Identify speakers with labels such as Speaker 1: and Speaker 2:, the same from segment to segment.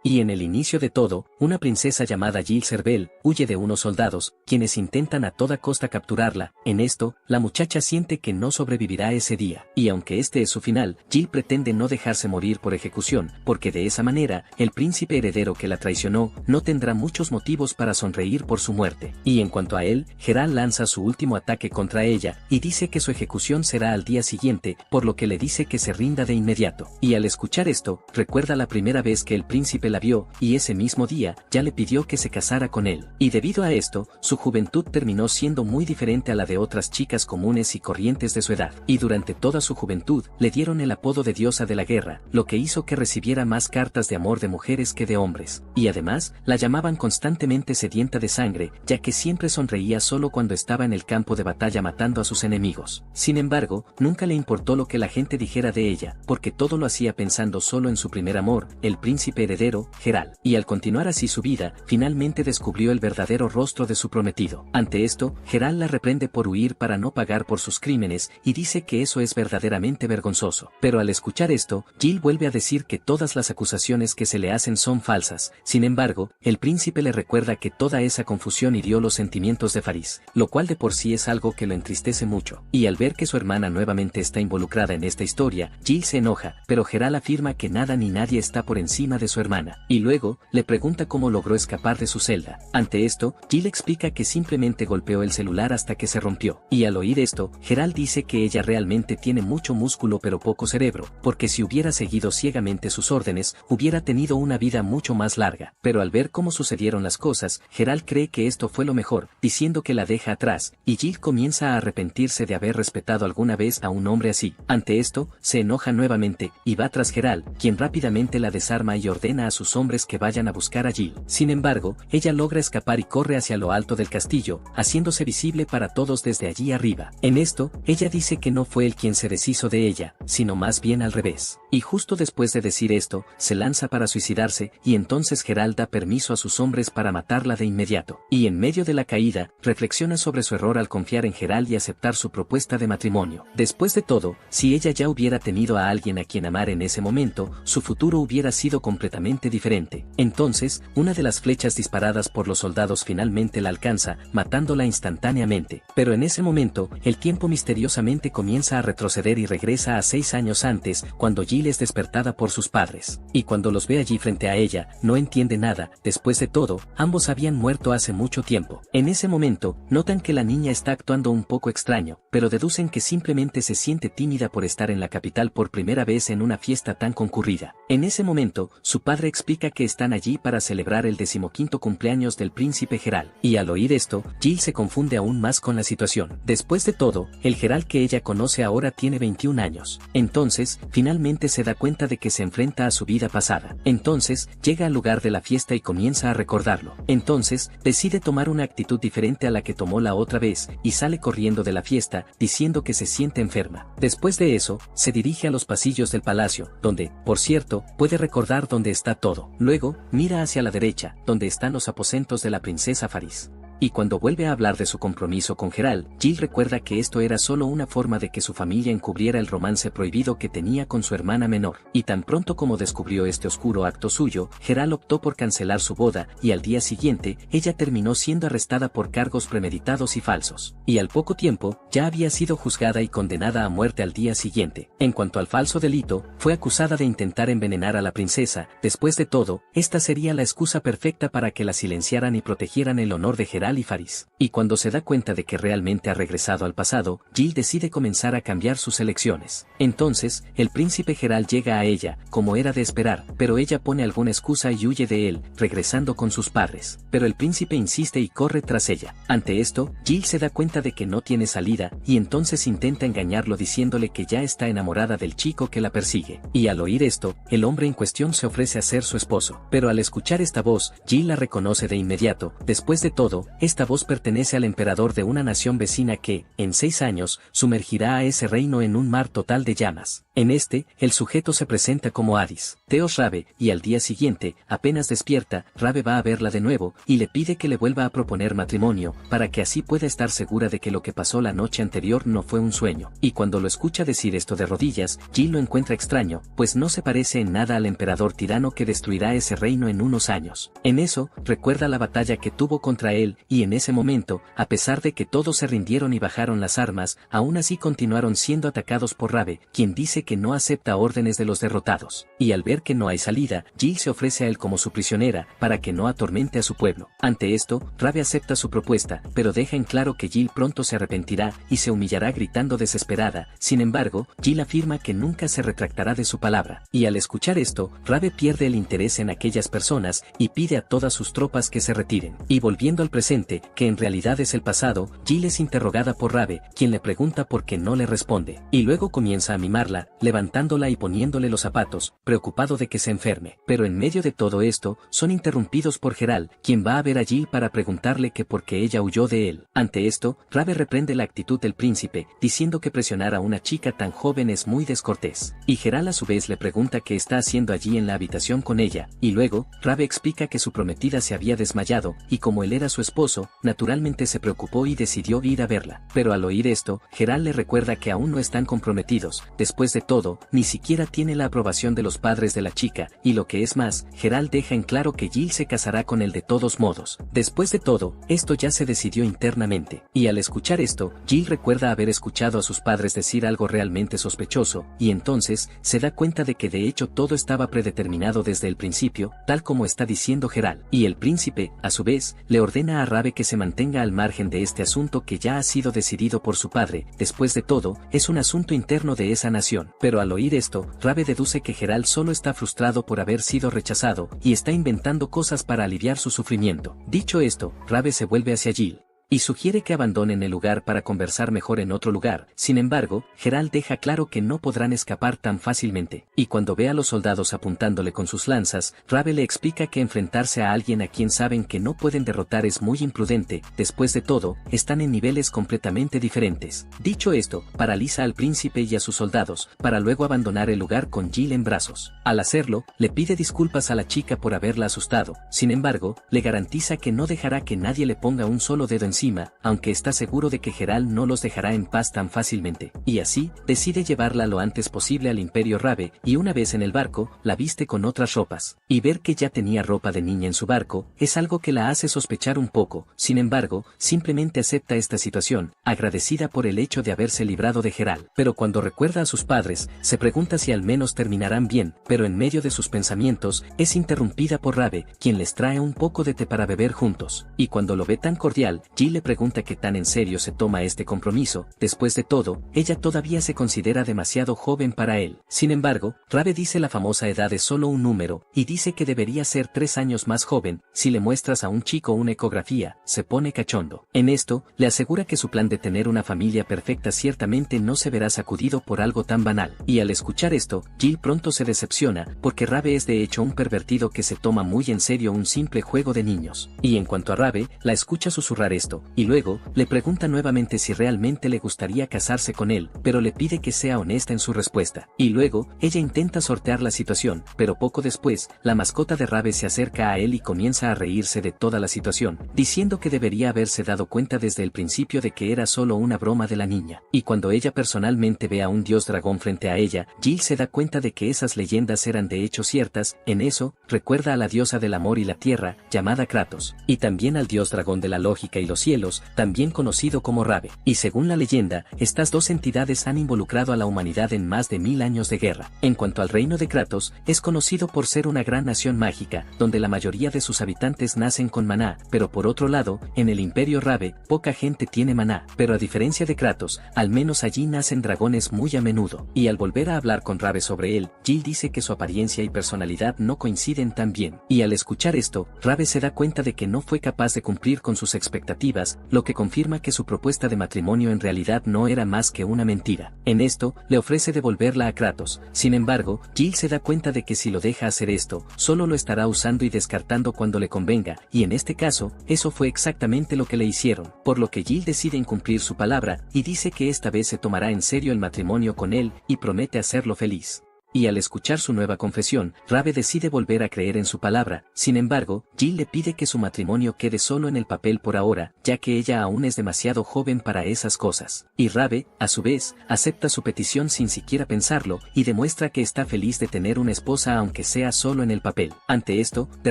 Speaker 1: Y en el inicio de todo, una princesa llamada Jill Cervel huye de unos soldados, quienes intentan a toda costa capturarla. En esto, la muchacha siente que no sobrevivirá ese día, y aunque este es su final, Jill pretende no dejarse morir por ejecución, porque de esa manera, el príncipe heredero que la traicionó, no tendrá muchos motivos para sonreír por su muerte. Y en cuanto a él, Geralt lanza su último ataque contra ella, y dice que su ejecución será al día siguiente, por lo que le dice que se rinda de inmediato. Y al escuchar esto, recuerda la primera vez que el príncipe la vio, y ese mismo día, ya le pidió que se casara con él. Y debido a esto, su juventud terminó siendo muy diferente a la de otras chicas comunes y corrientes de su edad. Y durante toda su juventud, le dieron el apodo de diosa de la guerra, lo que hizo que recibiera más cartas de amor de mujeres que de hombres. Y además, la llamaban constantemente sedienta de sangre, ya que siempre sonreía solo cuando estaba en el campo de batalla matando a sus enemigos. Sin embargo, nunca le importó lo que la gente dijera de ella, porque todo lo hacía pensando solo en su primer amor, el príncipe heredero, Geralt. Y al continuar así su vida, finalmente descubrió el verdadero rostro de su prometido. Ante esto, Geralt la reprende por huir para no pagar por sus crímenes, y dice que eso es verdaderamente vergonzoso. Pero al escuchar esto, Jill vuelve a decir que todas las acusaciones que se le hacen son falsas. Sin embargo, el príncipe le recuerda que toda esa confusión hirió los sentimientos de Faris, lo cual de por sí es algo que lo entristece mucho. Y al ver que su hermana nuevamente está involucrada en esta historia, Jill se enoja, pero Geralt afirma que nada ni nadie está por encima de su hermana. Y luego, le pregunta cómo logró escapar de su celda. Ante esto, Jill explica que simplemente golpeó el celular hasta que se rompió. Y al oír esto, Geralt dice que ella realmente tiene mucho músculo pero poco cerebro, porque si hubiera seguido ciegamente sus órdenes, hubiera tenido una vida mucho más larga. Pero al ver cómo sucedieron las cosas, Geralt cree que esto fue lo mejor, diciendo que la deja atrás, y Jill comienza a arrepentirse de haber respetado alguna vez a un hombre así. Ante esto, se enoja nuevamente, y va tras Geralt, quien rápidamente la desarma y ordena a sus hombres que vayan a buscar a Jill. Sin embargo, ella logra escapar y corre hacia lo alto del castillo, haciéndose visible para todos desde allí arriba. En esto, ella dice que no fue él quien se deshizo de ella, sino más bien al revés. Y justo después de decir esto, se lanza para suicidarse, y entonces Geralt da permiso a sus hombres para matarla de inmediato. Y en medio de la caída, reflexiona sobre su error al confiar en Geralt y aceptar su propuesta de matrimonio. Después de todo, si ella ya hubiera tenido a alguien a quien amar en ese momento, su futuro hubiera sido completamente diferente. Entonces, una de las flechas disparadas por los soldados finalmente la alcanza, matándola instantáneamente. Pero en ese momento, el tiempo misteriosamente comienza a retroceder y regresa a 6 años antes, cuando Jill es despertada por sus padres. Y cuando los ve allí frente a ella, no entiende nada. Después de todo, ambos habían muerto hace mucho tiempo. En ese momento, notan que la niña está actuando un poco extraño, pero deducen que simplemente se siente tímida por estar en la capital por primera vez en una fiesta tan concurrida. En ese momento, su padre explica que están allí para celebrar el 15º cumpleaños del príncipe Geralt. Y al oír esto, Jill se confunde aún más con la situación. Después de todo, el Geralt que ella conoce ahora tiene 21 años. Entonces, finalmente se da cuenta de que se enfrenta a su vida pasada. Entonces, llega al lugar de la fiesta y comienza a recordarlo. Entonces, decide tomar una actitud diferente a la que tomó la otra vez, y sale corriendo de la fiesta, diciendo que se siente enferma. Después de eso, se dirige a los pasillos del palacio, donde, por cierto, puede recordar dónde está todo. Luego, mira hacia la derecha, donde están los aposentos de la princesa Faris. Y cuando vuelve a hablar de su compromiso con Geralt, Jill recuerda que esto era solo una forma de que su familia encubriera el romance prohibido que tenía con su hermana menor. Y tan pronto como descubrió este oscuro acto suyo, Geralt optó por cancelar su boda, y al día siguiente, ella terminó siendo arrestada por cargos premeditados y falsos. Y al poco tiempo, ya había sido juzgada y condenada a muerte al día siguiente. En cuanto al falso delito, fue acusada de intentar envenenar a la princesa. Después de todo, esta sería la excusa perfecta para que la silenciaran y protegieran el honor de Geralt y Faris. Y cuando se da cuenta de que realmente ha regresado al pasado, Jill decide comenzar a cambiar sus elecciones. Entonces, el príncipe Geralt llega a ella, como era de esperar, pero ella pone alguna excusa y huye de él, regresando con sus padres. Pero el príncipe insiste y corre tras ella. Ante esto, Jill se da cuenta de que no tiene salida, y entonces intenta engañarlo diciéndole que ya está enamorada del chico que la persigue. Y al oír esto, el hombre en cuestión se ofrece a ser su esposo. Pero al escuchar esta voz, Jill la reconoce de inmediato. Después de todo, esta voz pertenece al emperador de una nación vecina que, en 6 años, sumergirá a ese reino en un mar total de llamas. En este, el sujeto se presenta como Hades, Theos Rabe, y al día siguiente, apenas despierta, Rabe va a verla de nuevo, y le pide que le vuelva a proponer matrimonio, para que así pueda estar segura de que lo que pasó la noche anterior no fue un sueño. Y cuando lo escucha decir esto de rodillas, Jill lo encuentra extraño, pues no se parece en nada al emperador tirano que destruirá ese reino en unos años. En eso, recuerda la batalla que tuvo contra él, y en ese momento, a pesar de que todos se rindieron y bajaron las armas, aún así continuaron siendo atacados por Rabe, quien dice que no acepta órdenes de los derrotados. Y al ver que no hay salida, Jill se ofrece a él como su prisionera, para que no atormente a su pueblo. Ante esto, Rabe acepta su propuesta, pero deja en claro que Jill pronto se arrepentirá, y se humillará gritando desesperada. Sin embargo, Jill afirma que nunca se retractará de su palabra. Y al escuchar esto, Rabe pierde el interés en aquellas personas, y pide a todas sus tropas que se retiren. Y volviendo al presente, que en realidad es el pasado, Jill es interrogada por Rabe, quien le pregunta por qué no le responde. Y luego comienza a mimarla, levantándola y poniéndole los zapatos, preocupado de que se enferme. Pero en medio de todo esto, son interrumpidos por Geralt, quien va a ver a Jill para preguntarle que por qué ella huyó de él. Ante esto, Rabe reprende la actitud del príncipe, diciendo que presionar a una chica tan joven es muy descortés. Y Geralt a su vez le pregunta qué está haciendo allí en la habitación con ella, y luego, Rabe explica que su prometida se había desmayado, y como él era su esposo, naturalmente se preocupó y decidió ir a verla. Pero al oír esto, Geralt le recuerda que aún no están comprometidos. Después de todo, ni siquiera tiene la aprobación de los padres de la chica, y lo que es más, Geralt deja en claro que Jill se casará con él de todos modos. Después de todo, esto ya se decidió internamente. Y al escuchar esto, Jill recuerda haber escuchado a sus padres decir algo realmente sospechoso, y entonces, se da cuenta de que de hecho todo estaba predeterminado desde el principio, tal como está diciendo Geralt. Y el príncipe, a su vez, le ordena a Rabe que se mantenga al margen de este asunto que ya ha sido decidido por su padre. Después de todo, es un asunto interno de esa nación. Pero al oír esto, Rabe deduce que Geralt solo está frustrado por haber sido rechazado, y está inventando cosas para aliviar su sufrimiento. Dicho esto, Rabe se vuelve hacia Jill y sugiere que abandonen el lugar para conversar mejor en otro lugar. Sin embargo, Geralt deja claro que no podrán escapar tan fácilmente, y cuando ve a los soldados apuntándole con sus lanzas, Rabe le explica que enfrentarse a alguien a quien saben que no pueden derrotar es muy imprudente. Después de todo, están en niveles completamente diferentes. Dicho esto, paraliza al príncipe y a sus soldados, para luego abandonar el lugar con Jill en brazos. Al hacerlo, le pide disculpas a la chica por haberla asustado. Sin embargo, le garantiza que no dejará que nadie le ponga un solo dedo encima, aunque está seguro de que Geralt no los dejará en paz tan fácilmente. Y así, decide llevarla lo antes posible al Imperio Rabe, y una vez en el barco, la viste con otras ropas. Y ver que ya tenía ropa de niña en su barco, es algo que la hace sospechar un poco. Sin embargo, simplemente acepta esta situación, agradecida por el hecho de haberse librado de Geralt. Pero cuando recuerda a sus padres, se pregunta si al menos terminarán bien, pero en medio de sus pensamientos, es interrumpida por Rabe, quien les trae un poco de té para beber juntos. Y cuando lo ve tan cordial, Jill le pregunta qué tan en serio se toma este compromiso. Después de todo, ella todavía se considera demasiado joven para él. Sin embargo, Rabe dice la famosa edad es solo un número, y dice que debería ser 3 años más joven. Si le muestras a un chico una ecografía, se pone cachondo. En esto, le asegura que su plan de tener una familia perfecta ciertamente no se verá sacudido por algo tan banal. Y al escuchar esto, Jill pronto se decepciona, porque Rabe es de hecho un pervertido que se toma muy en serio un simple juego de niños. Y en cuanto a Rabe, la escucha susurrar esto, y luego, le pregunta nuevamente si realmente le gustaría casarse con él, pero le pide que sea honesta en su respuesta. Y luego, ella intenta sortear la situación, pero poco después, la mascota de Rabe se acerca a él y comienza a reírse de toda la situación, diciendo que debería haberse dado cuenta desde el principio de que era solo una broma de la niña. Y cuando ella personalmente ve a un dios dragón frente a ella, Jill se da cuenta de que esas leyendas eran de hecho ciertas. En eso, recuerda a la diosa del amor y la tierra, llamada Kratos, y también al dios dragón de la lógica y los cielos, también conocido como Rabe. Y según la leyenda, estas dos entidades han involucrado a la humanidad en más de 1000 años de guerra. En cuanto al reino de Kratos, es conocido por ser una gran nación mágica, donde la mayoría de sus habitantes nacen con maná, pero por otro lado, en el Imperio Rabe, poca gente tiene maná, pero a diferencia de Kratos, al menos allí nacen dragones muy a menudo. Y al volver a hablar con Rabe sobre él, Jill dice que su apariencia y personalidad no coinciden tan bien. Y al escuchar esto, Rabe se da cuenta de que no fue capaz de cumplir con sus expectativas, definitivas, lo que confirma que su propuesta de matrimonio en realidad no era más que una mentira. En esto, le ofrece devolverla a Kratos. Sin embargo, Jill se da cuenta de que si lo deja hacer esto, solo lo estará usando y descartando cuando le convenga, y en este caso, eso fue exactamente lo que le hicieron, por lo que Jill decide incumplir su palabra, y dice que esta vez se tomará en serio el matrimonio con él, y promete hacerlo feliz. Y al escuchar su nueva confesión, Rave decide volver a creer en su palabra. Sin embargo, Jill le pide que su matrimonio quede solo en el papel por ahora, ya que ella aún es demasiado joven para esas cosas. Y Rave, a su vez, acepta su petición sin siquiera pensarlo, y demuestra que está feliz de tener una esposa aunque sea solo en el papel. Ante esto, de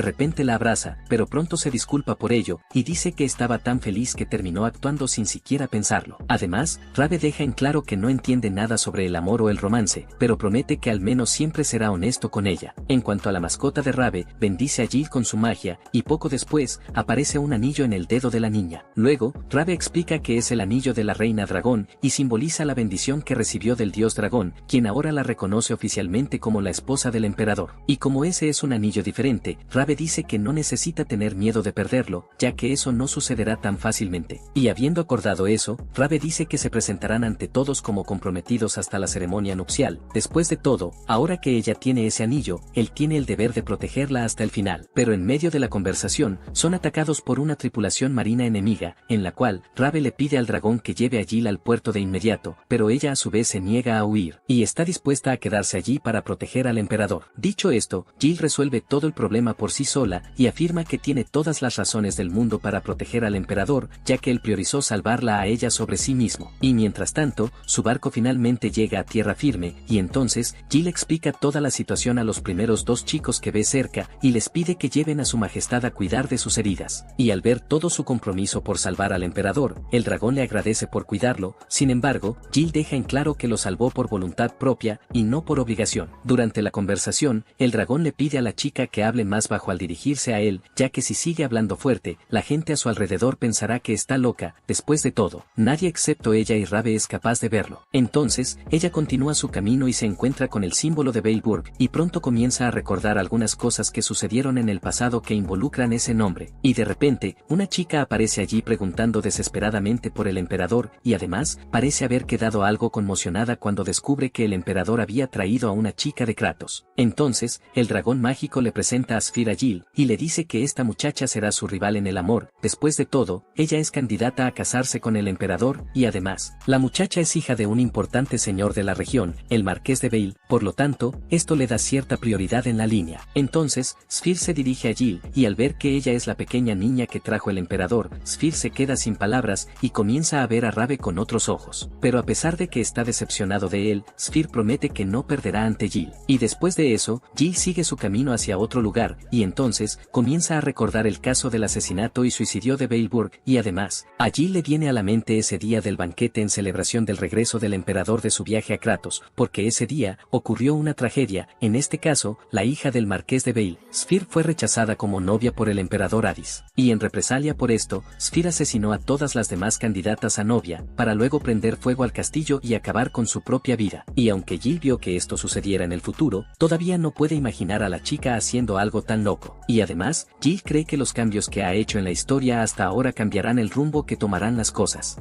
Speaker 1: repente la abraza, pero pronto se disculpa por ello, y dice que estaba tan feliz que terminó actuando sin siquiera pensarlo. Además, Rave deja en claro que no entiende nada sobre el amor o el romance, pero promete que al menos siempre será honesto con ella. En cuanto a la mascota de Rave, bendice a Jill con su magia, y poco después, aparece un anillo en el dedo de la niña. Luego, Rave explica que es el anillo de la reina dragón, y simboliza la bendición que recibió del dios dragón, quien ahora la reconoce oficialmente como la esposa del emperador. Y como ese es un anillo diferente, Rave dice que no necesita tener miedo de perderlo, ya que eso no sucederá tan fácilmente. Y habiendo acordado eso, Rave dice que se presentarán ante todos como comprometidos hasta la ceremonia nupcial. Después de todo, ahora que ella tiene ese anillo, él tiene el deber de protegerla hasta el final. Pero en medio de la conversación, son atacados por una tripulación marina enemiga, en la cual, Rave le pide al dragón que lleve a Jill al puerto de inmediato, pero ella a su vez se niega a huir, y está dispuesta a quedarse allí para proteger al emperador. Dicho esto, Jill resuelve todo el problema por sí sola, y afirma que tiene todas las razones del mundo para proteger al emperador, ya que él priorizó salvarla a ella sobre sí mismo. Y mientras tanto, su barco finalmente llega a tierra firme, y entonces, Jill explica toda la situación a los primeros dos chicos que ve cerca, y les pide que lleven a su majestad a cuidar de sus heridas. Y al ver todo su compromiso por salvar al emperador, el dragón le agradece por cuidarlo. Sin embargo, Jill deja en claro que lo salvó por voluntad propia, y no por obligación. Durante la conversación, el dragón le pide a la chica que hable más bajo al dirigirse a él, ya que si sigue hablando fuerte, la gente a su alrededor pensará que está loca. Después de todo, nadie excepto ella y Rave es capaz de verlo. Entonces, ella continúa su camino y se encuentra con el símbolo de Veilburg, y pronto comienza a recordar algunas cosas que sucedieron en el pasado que involucran ese nombre. Y de repente, una chica aparece allí preguntando desesperadamente por el emperador, y además, parece haber quedado algo conmocionada cuando descubre que el emperador había traído a una chica de Kratos. Entonces, el dragón mágico le presenta a Sphere a Jill, y le dice que esta muchacha será su rival en el amor. Después de todo, ella es candidata a casarse con el emperador, y además, la muchacha es hija de un importante señor de la región, el marqués de Veil, por lo tanto, esto le da cierta prioridad en la línea. Entonces, Sphere se dirige a Jill, y al ver que ella es la pequeña niña que trajo el emperador, Sphere se queda sin palabras, y comienza a ver a Rave con otros ojos. Pero a pesar de que está decepcionado de él, Sphere promete que no perderá ante Jill. Y después de eso, Jill sigue su camino hacia otro lugar, y entonces, comienza a recordar el caso del asesinato y suicidio de Veilburg, y además, a Jill le viene a la mente ese día del banquete en celebración del regreso del emperador de su viaje a Kratos, porque ese día, ocurrió una tragedia, en este caso, la hija del marqués de Veil. Sphere fue rechazada como novia por el emperador Hades, y en represalia por esto, Sphere asesinó a todas las demás candidatas a novia, para luego prender fuego al castillo y acabar con su propia vida. Y aunque Jill vio que esto sucediera en el futuro, todavía no puede imaginar a la chica haciendo algo tan loco. Y además, Jill cree que los cambios que ha hecho en la historia hasta ahora cambiarán el rumbo que tomarán las cosas.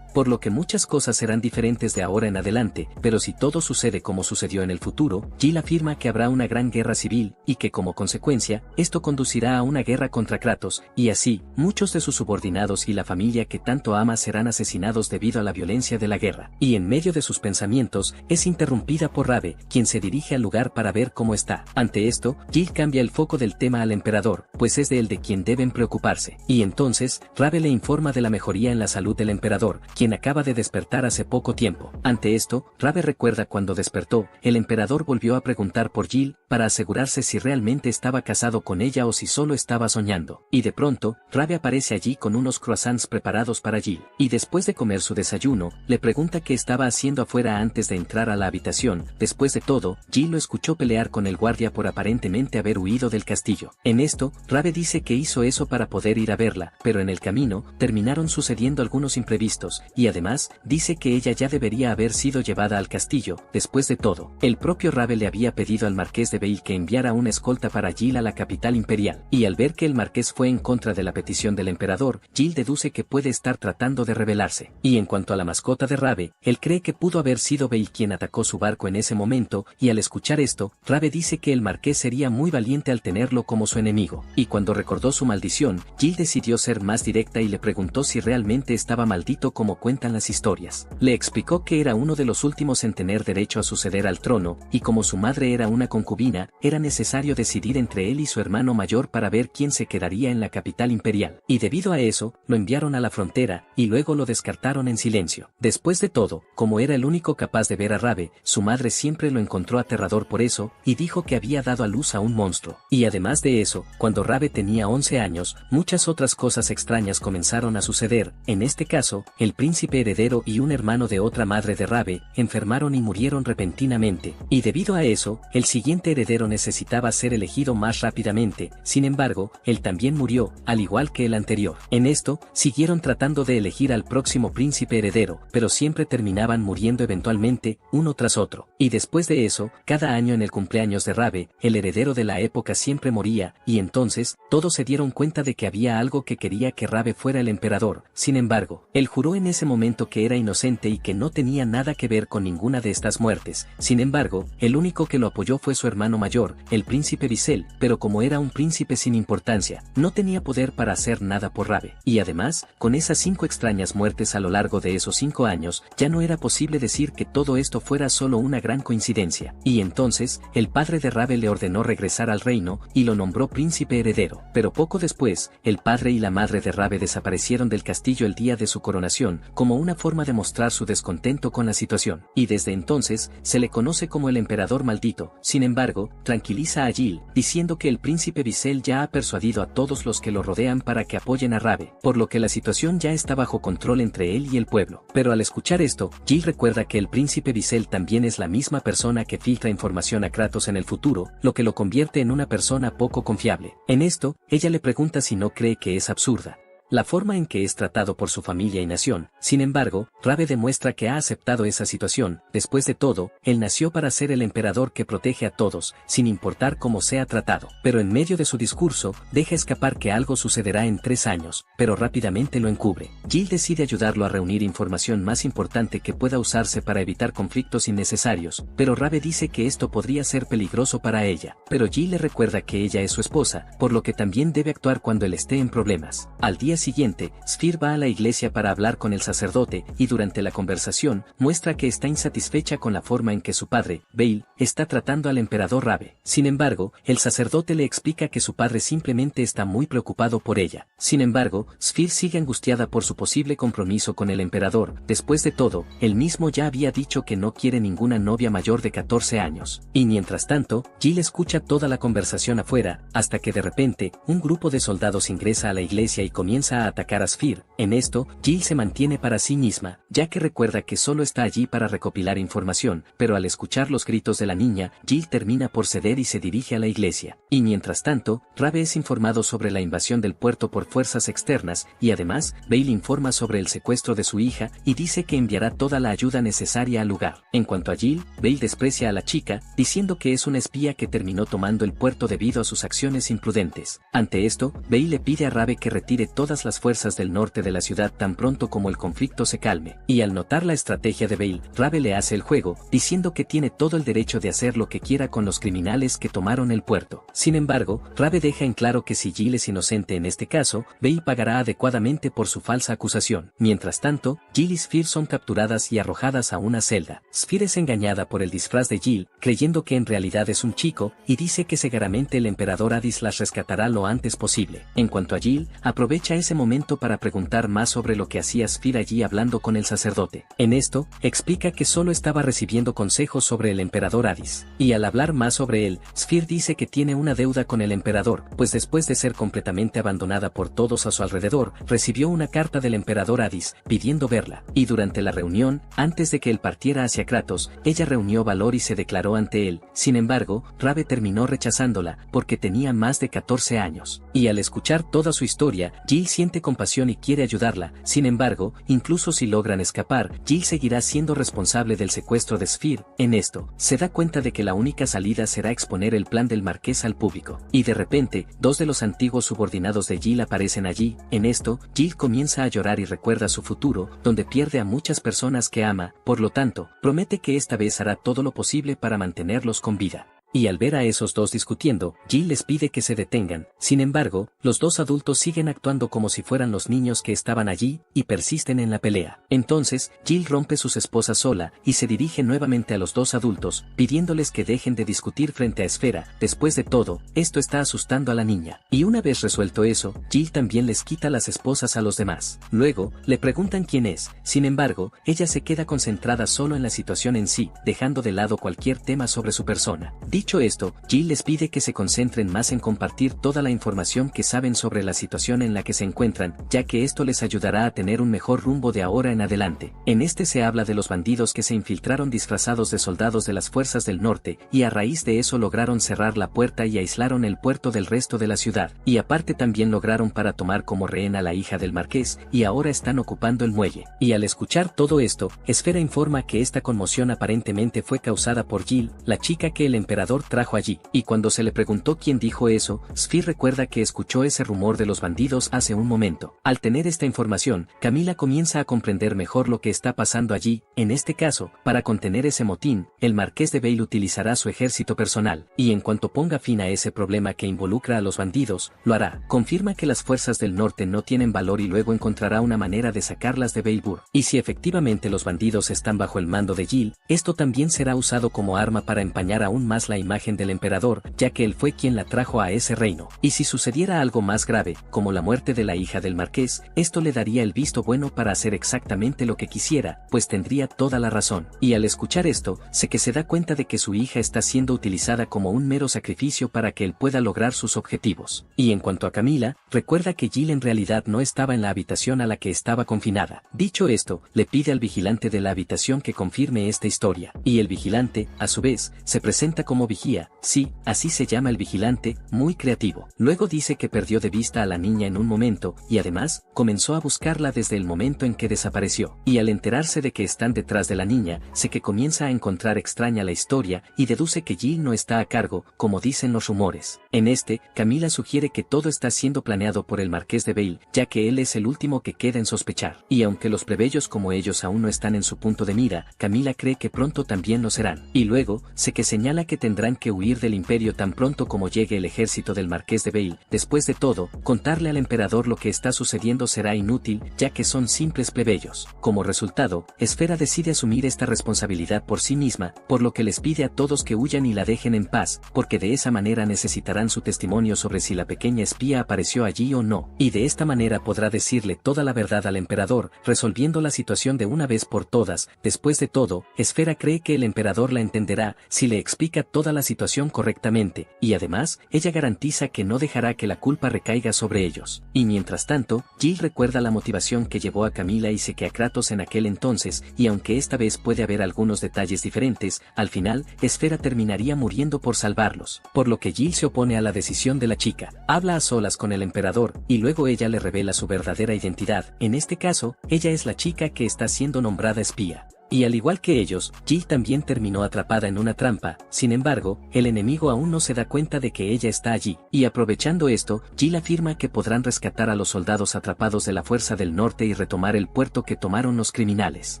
Speaker 1: Por lo que muchas cosas serán diferentes de ahora en adelante, pero si todo sucede como sucedió en el futuro, Jill afirma que habrá una gran guerra civil, y que como consecuencia, esto conducirá a una guerra contra Kratos, y así, muchos de sus subordinados y la familia que tanto ama serán asesinados debido a la violencia de la guerra. Y en medio de sus pensamientos, es interrumpida por Rave, quien se dirige al lugar para ver cómo está. Ante esto, Jill cambia el foco del tema al emperador, pues es de él de quien deben preocuparse. Y entonces, Rave le informa de la mejoría en la salud del emperador, quien acaba de despertar hace poco tiempo. Ante esto, Rave recuerda cuando despertó, el emperador volvió a preguntar por Jill, para asegurarse si realmente estaba casado con ella o si solo estaba soñando. Y de pronto, Rave aparece allí con unos croissants preparados para Jill. Y después de comer su desayuno, le pregunta qué estaba haciendo afuera antes de entrar a la habitación. Después de todo, Jill lo escuchó pelear con el guardia por aparentemente haber huido del castillo. En esto, Rave dice que hizo eso para poder ir a verla, pero en el camino, terminaron sucediendo algunos imprevistos, y además, dice que ella ya debería haber sido llevada al castillo. Después de todo, el propio Rabe le había pedido al marqués de Vale que enviara una escolta para Jill a la capital imperial, y al ver que el marqués fue en contra de la petición del emperador, Jill deduce que puede estar tratando de rebelarse. Y en cuanto a la mascota de Rabe, él cree que pudo haber sido Vale quien atacó su barco en ese momento, y al escuchar esto, Rabe dice que el marqués sería muy valiente al tenerlo como su enemigo, y cuando recordó su maldición, Jill decidió ser más directa y le preguntó si realmente estaba maldito como cuentan las historias. Le explicó que era uno de los últimos en tener derecho a suceder al trono, y como su madre era una concubina, era necesario decidir entre él y su hermano mayor para ver quién se quedaría en la capital imperial, y debido a eso, lo enviaron a la frontera, y luego lo descartaron en silencio. Después de todo, como era el único capaz de ver a Rabe, su madre siempre lo encontró aterrador por eso, y dijo que había dado a luz a un monstruo. Y además de eso, cuando Rabe tenía 11 años, muchas otras cosas extrañas comenzaron a suceder. En este caso, el príncipe heredero y un hermano de otra madre de Rabe, enfermaron y murieron repentinamente, y debido a eso, el siguiente heredero necesitaba ser elegido más rápidamente. Sin embargo, él también murió, al igual que el anterior. En esto, siguieron tratando de elegir al próximo príncipe heredero, pero siempre terminaban muriendo eventualmente, uno tras otro. Y después de eso, cada año en el cumpleaños de Rabe, el heredero de la época siempre moría, y entonces, todos se dieron cuenta de que había algo que quería que Rabe fuera el emperador. Sin embargo, él juró en ese momento que era inocente y que no tenía nada que ver con ninguna de estas muertes. Sin embargo, el único que lo apoyó fue su hermano mayor, el príncipe Visel, pero como era un príncipe sin importancia, no tenía poder para hacer nada por Rabe. Y además, con esas 5 extrañas muertes a lo largo de esos 5 años, ya no era posible decir que todo esto fuera solo una gran coincidencia. Y entonces, el padre de Rabe le ordenó regresar al reino, y lo nombró príncipe heredero. Pero poco después, el padre y la madre de Rabe desaparecieron del castillo el día de su coronación, como una forma de mostrar su descontento con la situación. Y desde entonces, se le conoce como el emperador maldito. Sin embargo, tranquiliza a Jill, diciendo que el príncipe Visel ya ha persuadido a todos los que lo rodean para que apoyen a Rabe, por lo que la situación ya está bajo control entre él y el pueblo. Pero al escuchar esto, Jill recuerda que el príncipe Visel también es la misma persona que filtra información a Kratos en el futuro, lo que lo convierte en una persona poco confiable. En esto, ella le pregunta si no cree que es absurda la forma en que es tratado por su familia y nación. Sin embargo, Rabe demuestra que ha aceptado esa situación. Después de todo, él nació para ser el emperador que protege a todos, sin importar cómo sea tratado. Pero en medio de su discurso, deja escapar que algo sucederá en 3 años, pero rápidamente lo encubre. Jill decide ayudarlo a reunir información más importante que pueda usarse para evitar conflictos innecesarios, pero Rabe dice que esto podría ser peligroso para ella. Pero Jill le recuerda que ella es su esposa, por lo que también debe actuar cuando él esté en problemas. Al día siguiente, Sphere va a la iglesia para hablar con el sacerdote, y durante la conversación, muestra que está insatisfecha con la forma en que su padre, Vale, está tratando al emperador Rabe. Sin embargo, el sacerdote le explica que su padre simplemente está muy preocupado por ella. Sin embargo, Sphere sigue angustiada por su posible compromiso con el emperador. Después de todo, él mismo ya había dicho que no quiere ninguna novia mayor de 14 años. Y mientras tanto, Jill escucha toda la conversación afuera, hasta que de repente, un grupo de soldados ingresa a la iglesia y comienza a atacar a Sphere. En esto, Jill se mantiene para sí misma, ya que recuerda que solo está allí para recopilar información, pero al escuchar los gritos de la niña, Jill termina por ceder y se dirige a la iglesia. Y mientras tanto, Rabe es informado sobre la invasión del puerto por fuerzas externas, y además, Vale informa sobre el secuestro de su hija, y dice que enviará toda la ayuda necesaria al lugar. En cuanto a Jill, Vale desprecia a la chica, diciendo que es una espía que terminó tomando el puerto debido a sus acciones imprudentes. Ante esto, Vale le pide a Rabe que retire todas las fuerzas del norte de la ciudad tan pronto como el conflicto se calme. Y al notar la estrategia de Vale, Rabe le hace el juego, diciendo que tiene todo el derecho de hacer lo que quiera con los criminales que tomaron el puerto. Sin embargo, Rabe deja en claro que si Jill es inocente en este caso, Vale pagará adecuadamente por su falsa acusación. Mientras tanto, Jill y Sphere son capturadas y arrojadas a una celda. Sphere es engañada por el disfraz de Jill, creyendo que en realidad es un chico, y dice que seguramente el emperador Hades las rescatará lo antes posible. En cuanto a Jill, aprovecha ese momento para preguntar más sobre lo que hacía Sphere allí hablando con el sacerdote. En esto, explica que solo estaba recibiendo consejos sobre el emperador Hades. Y al hablar más sobre él, Sphere dice que tiene una deuda con el emperador, pues después de ser completamente abandonada por todos a su alrededor, recibió una carta del emperador Hades, pidiendo verla. Y durante la reunión, antes de que él partiera hacia Kratos, ella reunió valor y se declaró ante él. Sin embargo, Rabe terminó rechazándola, porque tenía más de 14 años. Y al escuchar toda su historia, Jill siente compasión y quiere ayudarla, sin embargo, incluso si logran escapar, Jill seguirá siendo responsable del secuestro de Sphere. En esto, se da cuenta de que la única salida será exponer el plan del marqués al público. Y de repente, dos de los antiguos subordinados de Jill aparecen allí. En esto, Jill comienza a llorar y recuerda su futuro, donde pierde a muchas personas que ama, por lo tanto, promete que esta vez hará todo lo posible para mantenerlos con vida. Y al ver a esos dos discutiendo, Jill les pide que se detengan. Sin embargo, los dos adultos siguen actuando como si fueran los niños que estaban allí, y persisten en la pelea. Entonces, Jill rompe sus esposas sola, y se dirige nuevamente a los dos adultos, pidiéndoles que dejen de discutir frente a Esfera. Después de todo, esto está asustando a la niña. Y una vez resuelto eso, Jill también les quita las esposas a los demás. Luego, le preguntan quién es. Sin embargo, ella se queda concentrada solo en la situación en sí, dejando de lado cualquier tema sobre su persona. Dicho esto, Jill les pide que se concentren más en compartir toda la información que saben sobre la situación en la que se encuentran, ya que esto les ayudará a tener un mejor rumbo de ahora en adelante. En este se habla de los bandidos que se infiltraron disfrazados de soldados de las fuerzas del norte, y a raíz de eso lograron cerrar la puerta y aislaron el puerto del resto de la ciudad, y aparte también lograron para tomar como rehén a la hija del marqués, y ahora están ocupando el muelle. Y al escuchar todo esto, Esfera informa que esta conmoción aparentemente fue causada por Jill, la chica que el emperador trajo allí, y cuando se le preguntó quién dijo eso, Sphere recuerda que escuchó ese rumor de los bandidos hace un momento. Al tener esta información, Camila comienza a comprender mejor lo que está pasando allí. En este caso, para contener ese motín, el marqués de Vale utilizará su ejército personal, y en cuanto ponga fin a ese problema que involucra a los bandidos, lo hará. Confirma que las fuerzas del norte no tienen valor y luego encontrará una manera de sacarlas de Veilbur. Y si efectivamente los bandidos están bajo el mando de Jill, esto también será usado como arma para empañar aún más la imagen del emperador, ya que él fue quien la trajo a ese reino. Y si sucediera algo más grave, como la muerte de la hija del marqués, esto le daría el visto bueno para hacer exactamente lo que quisiera, pues tendría toda la razón. Y al escuchar esto, sé que se da cuenta de que su hija está siendo utilizada como un mero sacrificio para que él pueda lograr sus objetivos. Y en cuanto a Camila, recuerda que Jill en realidad no estaba en la habitación a la que estaba confinada. Dicho esto, le pide al vigilante de la habitación que confirme esta historia. Y el vigilante, a su vez, se presenta como vigía. Sí, así se llama el vigilante, muy creativo. Luego dice que perdió de vista a la niña en un momento, y además, comenzó a buscarla desde el momento en que desapareció. Y al enterarse de que están detrás de la niña, sé que comienza a encontrar extraña la historia, y deduce que Jill no está a cargo, como dicen los rumores. En este, Camila sugiere que todo está siendo planeado por el marqués de Vale, ya que él es el último que queda en sospechar. Y aunque los plebeyos como ellos aún no están en su punto de mira, Camila cree que pronto también lo serán. Y luego, sé que señala que tendrán que huir del imperio tan pronto como llegue el ejército del marqués de Vale. Después de todo, contarle al emperador lo que está sucediendo será inútil, ya que son simples plebeyos. Como resultado, Esfera decide asumir esta responsabilidad por sí misma, por lo que les pide a todos que huyan y la dejen en paz, porque de esa manera necesitarán su testimonio sobre si la pequeña espía apareció allí o no, y de esta manera podrá decirle toda la verdad al emperador, resolviendo la situación de una vez por todas. Después de todo, Esfera cree que el emperador la entenderá si le explica toda la situación correctamente, y además, ella garantiza que no dejará que la culpa recaiga sobre ellos. Y mientras tanto, Jill recuerda la motivación que llevó a Camila y sé que a Kratos en aquel entonces, y aunque esta vez puede haber algunos detalles diferentes, al final, Esfera terminaría muriendo por salvarlos, por lo que Jill se opone a la decisión de la chica. Habla a solas con el emperador, y luego ella le revela su verdadera identidad. En este caso, ella es la chica que está siendo nombrada espía. Y al igual que ellos, Jill también terminó atrapada en una trampa. Sin embargo, el enemigo aún no se da cuenta de que ella está allí. Y aprovechando esto, Jill afirma que podrán rescatar a los soldados atrapados de la Fuerza del Norte y retomar el puerto que tomaron los criminales.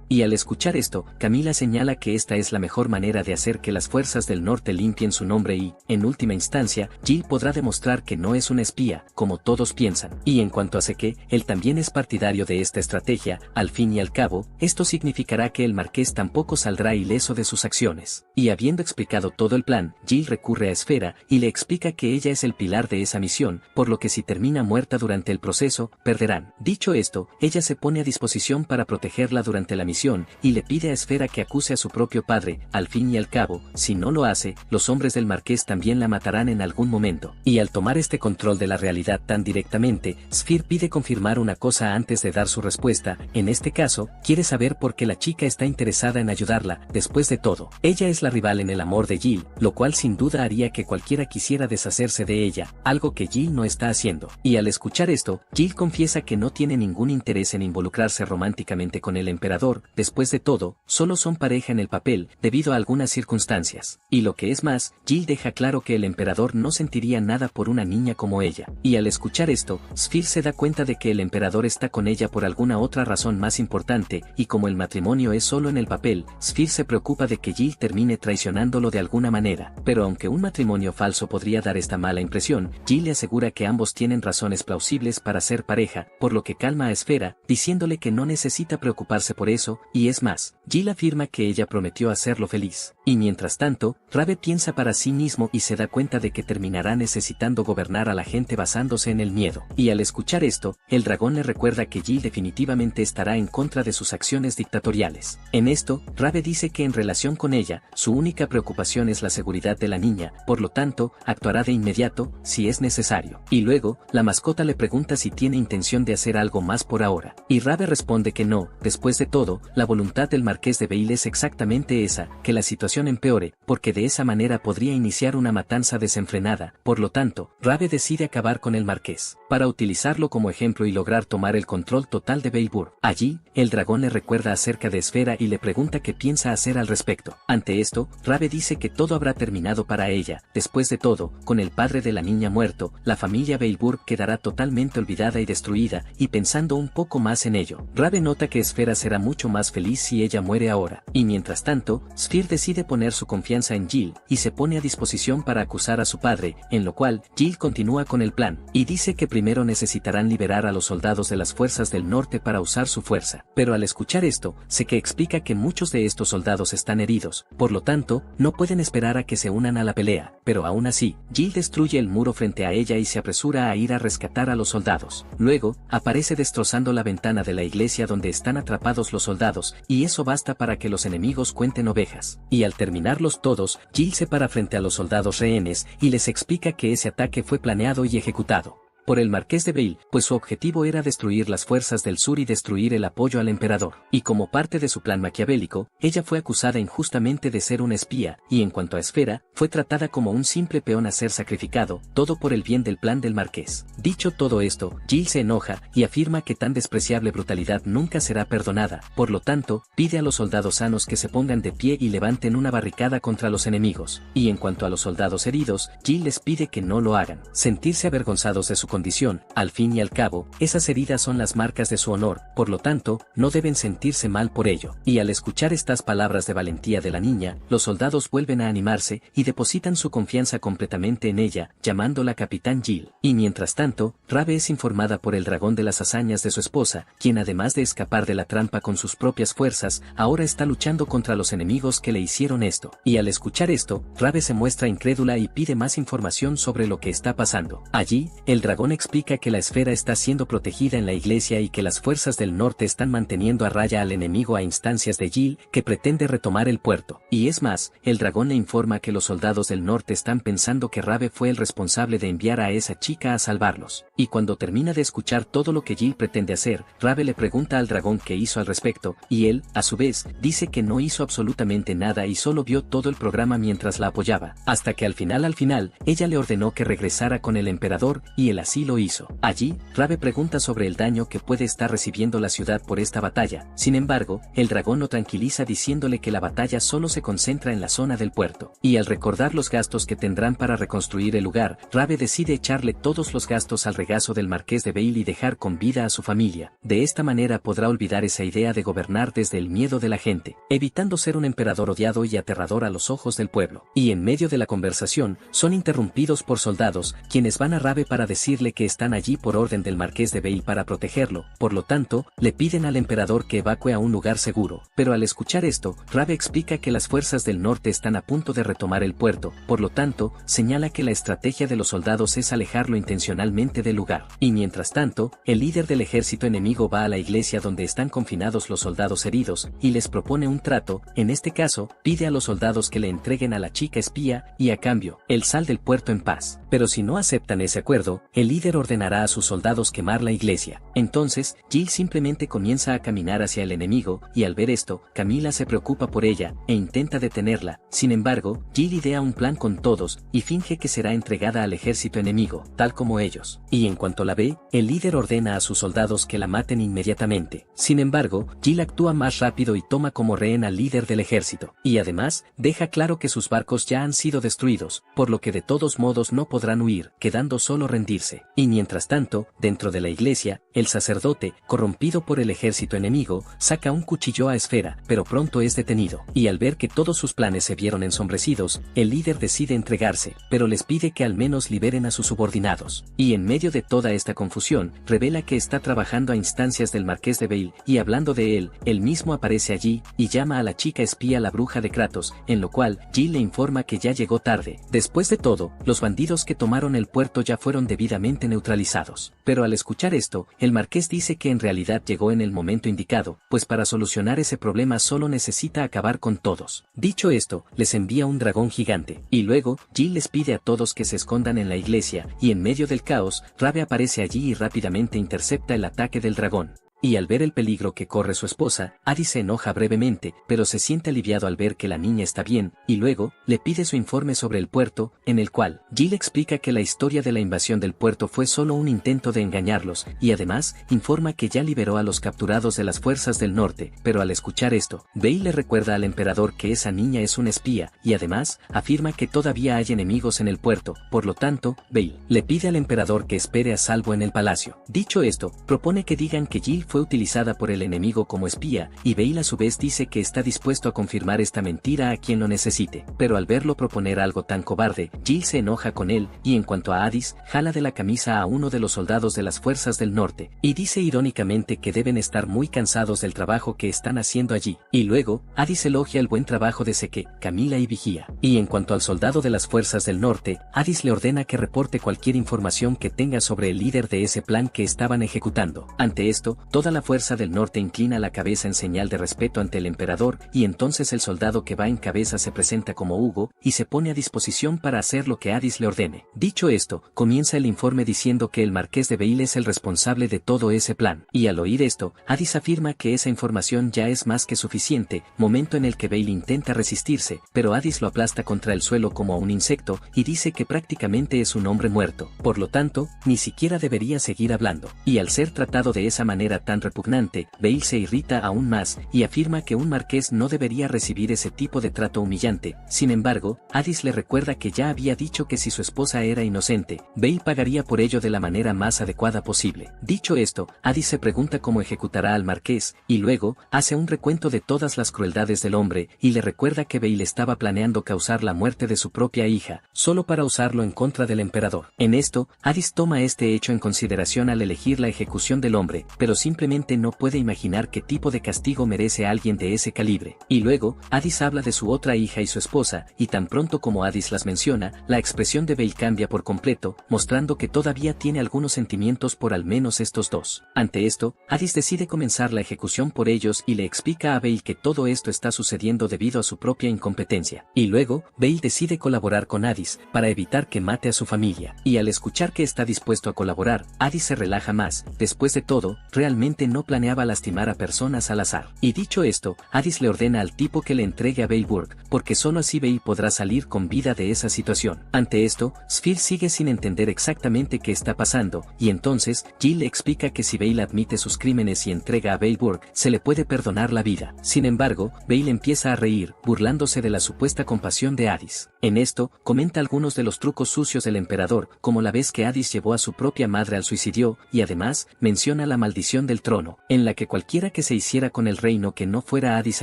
Speaker 1: Y al escuchar esto, Camila señala que esta es la mejor manera de hacer que las Fuerzas del Norte limpien su nombre y, en última instancia, Jill podrá demostrar que no es una espía, como todos piensan. Y en cuanto a Seke, él también es partidario de esta estrategia. Al fin y al cabo, esto significará que el marqués tampoco saldrá ileso de sus acciones. Y habiendo explicado todo el plan, Jill recurre a Esfera y le explica que ella es el pilar de esa misión, por lo que si termina muerta durante el proceso, perderán. Dicho esto, ella se pone a disposición para protegerla durante la misión, y le pide a Esfera que acuse a su propio padre. Al fin y al cabo, si no lo hace, los hombres del marqués también la matarán en algún momento. Y al tomar este control de la realidad tan directamente, Sphere pide confirmar una cosa antes de dar su respuesta. En este caso, quiere saber por qué la chica está interesada en ayudarla. Después de todo, ella es la rival en el amor de Jill, lo cual sin duda haría que cualquiera quisiera deshacerse de ella, algo que Jill no está haciendo. Y al escuchar esto, Jill confiesa que no tiene ningún interés en involucrarse románticamente con el emperador. Después de todo, solo son pareja en el papel, debido a algunas circunstancias. Y lo que es más, Jill deja claro que el emperador no sentiría nada por una niña como ella. Y al escuchar esto, Sphere se da cuenta de que el emperador está con ella por alguna otra razón más importante, y como el matrimonio es solo en el papel, Sphere se preocupa de que Jill termine traicionándolo de alguna manera. Pero aunque un matrimonio falso podría dar esta mala impresión, Jill le asegura que ambos tienen razones plausibles para ser pareja, por lo que calma a Esfera, diciéndole que no necesita preocuparse por eso, y es más, Jill afirma que ella prometió hacerlo feliz. Y mientras tanto, Rabe piensa para sí mismo y se da cuenta de que terminará necesitando gobernar a la gente basándose en el miedo. Y al escuchar esto, el dragón le recuerda que Jill definitivamente estará en contra de sus acciones dictatoriales. En esto, Rabe dice que en relación con ella, su única preocupación es la seguridad de la niña, por lo tanto, actuará de inmediato, si es necesario. Y luego, la mascota le pregunta si tiene intención de hacer algo más por ahora. Y Rabe responde que no. Después de todo, la voluntad del marqués de Vale es exactamente esa, que la situación empeore, porque de esa manera podría iniciar una matanza desenfrenada. Por lo tanto, Rabe decide acabar con el marqués, para utilizarlo como ejemplo y lograr tomar el control total de Veilburg. Allí, el dragón le recuerda acerca de Esfera y le pregunta qué piensa hacer al respecto. Ante esto, Rabe dice que todo habrá terminado para ella. Después de todo, con el padre de la niña muerto, la familia Veilburg quedará totalmente olvidada y destruida, y pensando un poco más en ello, Rabe nota que Esfera será mucho más feliz si ella muere ahora. Y mientras tanto, Sphere decide poner su confianza en Jill, y se pone a disposición para acusar a su padre, en lo cual, Jill continúa con el plan, y dice que primero necesitarán liberar a los soldados de las fuerzas del norte para usar su fuerza. Pero al escuchar esto, Seke explica que muchos de estos soldados están heridos, por lo tanto, no pueden esperar a que se unan a la pelea, pero aún así, Jill destruye el muro frente a ella y se apresura a ir a rescatar a los soldados. Luego, aparece destrozando la ventana de la iglesia donde están atrapados los soldados, y eso basta para que los enemigos cuenten ovejas. Y al terminarlos todos, Jill se para frente a los soldados rehenes, y les explica que ese ataque fue planeado y ejecutado por el marqués de Vale, pues su objetivo era destruir las fuerzas del sur y destruir el apoyo al emperador. Y como parte de su plan maquiavélico, ella fue acusada injustamente de ser una espía, y en cuanto a Esfera, fue tratada como un simple peón a ser sacrificado, todo por el bien del plan del marqués. Dicho todo esto, Jill se enoja, y afirma que tan despreciable brutalidad nunca será perdonada, por lo tanto, pide a los soldados sanos que se pongan de pie y levanten una barricada contra los enemigos. Y en cuanto a los soldados heridos, Jill les pide que no lo hagan. Sentirse avergonzados de su condición, al fin y al cabo, esas heridas son las marcas de su honor, por lo tanto, no deben sentirse mal por ello. Y al escuchar estas palabras de valentía de la niña, los soldados vuelven a animarse, y depositan su confianza completamente en ella, llamándola Capitán Jill. Y mientras tanto, Rabe es informada por el dragón de las hazañas de su esposa, quien además de escapar de la trampa con sus propias fuerzas, ahora está luchando contra los enemigos que le hicieron esto. Y al escuchar esto, Rabe se muestra incrédula y pide más información sobre lo que está pasando. Allí, el dragón explica que la esfera está siendo protegida en la iglesia y que las fuerzas del norte están manteniendo a raya al enemigo a instancias de Jill, que pretende retomar el puerto. Y es más, el dragón le informa que los soldados del norte están pensando que Rabe fue el responsable de enviar a esa chica a salvarlos. Y cuando termina de escuchar todo lo que Jill pretende hacer, Rabe le pregunta al dragón qué hizo al respecto, y él, a su vez, dice que no hizo absolutamente nada y solo vio todo el programa mientras la apoyaba, hasta que al final, ella le ordenó que regresara con el emperador, y él así lo hizo. Allí, Rabe pregunta sobre el daño que puede estar recibiendo la ciudad por esta batalla. Sin embargo, el dragón lo tranquiliza diciéndole que la batalla solo se concentra en la zona del puerto. Y al recordar los gastos que tendrán para reconstruir el lugar, Rabe decide echarle todos los gastos al regazo del marqués de Vale y dejar con vida a su familia. De esta manera podrá olvidar esa idea de gobernar desde el miedo de la gente, evitando ser un emperador odiado y aterrador a los ojos del pueblo. Y en medio de la conversación, son interrumpidos por soldados, quienes van a Rabe para decirle que están allí por orden del marqués de Vale para protegerlo. Por lo tanto, le piden al emperador que evacúe a un lugar seguro. Pero al escuchar esto, Rabe explica que las fuerzas del norte están a punto de retomar el puerto, por lo tanto, señala que la estrategia de los soldados es alejarlo intencionalmente del lugar. Y mientras tanto, el líder del ejército enemigo va a la iglesia donde están confinados los soldados heridos, y les propone un trato. En este caso, pide a los soldados que le entreguen a la chica espía, y a cambio, él sal del puerto en paz. Pero si no aceptan ese acuerdo, el el líder ordenará a sus soldados quemar la iglesia. Entonces, Jill simplemente comienza a caminar hacia el enemigo, y al ver esto, Camila se preocupa por ella, e intenta detenerla. Sin embargo, Jill idea un plan con todos, y finge que será entregada al ejército enemigo, tal como ellos. Y en cuanto la ve, el líder ordena a sus soldados que la maten inmediatamente. Sin embargo, Jill actúa más rápido y toma como rehén al líder del ejército. Y además, deja claro que sus barcos ya han sido destruidos, por lo que de todos modos no podrán huir, quedando solo rendirse. Y mientras tanto, dentro de la iglesia, el sacerdote, corrompido por el ejército enemigo, saca un cuchillo a Esfera, pero pronto es detenido. Y al ver que todos sus planes se vieron ensombrecidos, el líder decide entregarse, pero les pide que al menos liberen a sus subordinados. Y en medio de toda esta confusión, revela que está trabajando a instancias del Marqués de Vale, y hablando de él mismo aparece allí, y llama a la chica espía la bruja de Kratos, en lo cual, Jill le informa que ya llegó tarde. Después de todo, los bandidos que tomaron el puerto ya fueron debidamente neutralizados. Pero al escuchar esto, el Marqués dice que en realidad llegó en el momento indicado, pues para solucionar ese problema solo necesita acabar con todos. Dicho esto, les envía un dragón gigante, y luego, Jill les pide a todos que se escondan en la iglesia, y en medio del caos, Rave aparece allí y rápidamente intercepta el ataque del dragón. Y al ver el peligro que corre su esposa, Hades se enoja brevemente, pero se siente aliviado al ver que la niña está bien, y luego, le pide su informe sobre el puerto, en el cual, Jill explica que la historia de la invasión del puerto fue solo un intento de engañarlos, y además, informa que ya liberó a los capturados de las fuerzas del norte, pero al escuchar esto, Vale le recuerda al emperador que esa niña es una espía, y además, afirma que todavía hay enemigos en el puerto, por lo tanto, Vale le pide al emperador que espere a salvo en el palacio. Dicho esto, propone que digan que Jill fue utilizada por el enemigo como espía, y Vale a su vez dice que está dispuesto a confirmar esta mentira a quien lo necesite. Pero al verlo proponer algo tan cobarde, Jill se enoja con él, y en cuanto a Hades, jala de la camisa a uno de los soldados de las fuerzas del norte, y dice irónicamente que deben estar muy cansados del trabajo que están haciendo allí. Y luego, Hades elogia el buen trabajo de Seke, Camila y Vigía. Y en cuanto al soldado de las fuerzas del norte, Hades le ordena que reporte cualquier información que tenga sobre el líder de ese plan que estaban ejecutando. Ante esto, toda la fuerza del norte inclina la cabeza en señal de respeto ante el emperador, y entonces el soldado que va en cabeza se presenta como Hugo, y se pone a disposición para hacer lo que Hades le ordene. Dicho esto, comienza el informe diciendo que el Marqués de Vale es el responsable de todo ese plan, y al oír esto, Hades afirma que esa información ya es más que suficiente, momento en el que Vale intenta resistirse, pero Hades lo aplasta contra el suelo como a un insecto, y dice que prácticamente es un hombre muerto, por lo tanto, ni siquiera debería seguir hablando. Y al ser tratado de esa manera tan repugnante, Vale se irrita aún más, y afirma que un marqués no debería recibir ese tipo de trato humillante. Sin embargo, Hades le recuerda que ya había dicho que si su esposa era inocente, Vale pagaría por ello de la manera más adecuada posible. Dicho esto, Hades se pregunta cómo ejecutará al marqués, y luego, hace un recuento de todas las crueldades del hombre, y le recuerda que Vale estaba planeando causar la muerte de su propia hija, solo para usarlo en contra del emperador. En esto, Hades toma este hecho en consideración al elegir la ejecución del hombre, pero simplemente no puede imaginar qué tipo de castigo merece alguien de ese calibre. Y luego, Hades habla de su otra hija y su esposa, y tan pronto como Hades las menciona, la expresión de Vale cambia por completo, mostrando que todavía tiene algunos sentimientos por al menos estos dos. Ante esto, Hades decide comenzar la ejecución por ellos y le explica a Vale que todo esto está sucediendo debido a su propia incompetencia. Y luego, Vale decide colaborar con Hades, para evitar que mate a su familia. Y al escuchar que está dispuesto a colaborar, Hades se relaja más. Después de todo, realmente no planeaba lastimar a personas al azar. Y dicho esto, Hades le ordena al tipo que le entregue a Vale Burke, porque solo así Vale podrá salir con vida de esa situación. Ante esto, Sphere sigue sin entender exactamente qué está pasando, y entonces, Jill le explica que si Vale admite sus crímenes y entrega a Vale Burke, se le puede perdonar la vida. Sin embargo, Vale empieza a reír, burlándose de la supuesta compasión de Hades. En esto, comenta algunos de los trucos sucios del emperador, como la vez que Hades llevó a su propia madre al suicidio, y además, menciona la maldición del trono, en la que cualquiera que se hiciera con el reino que no fuera Hades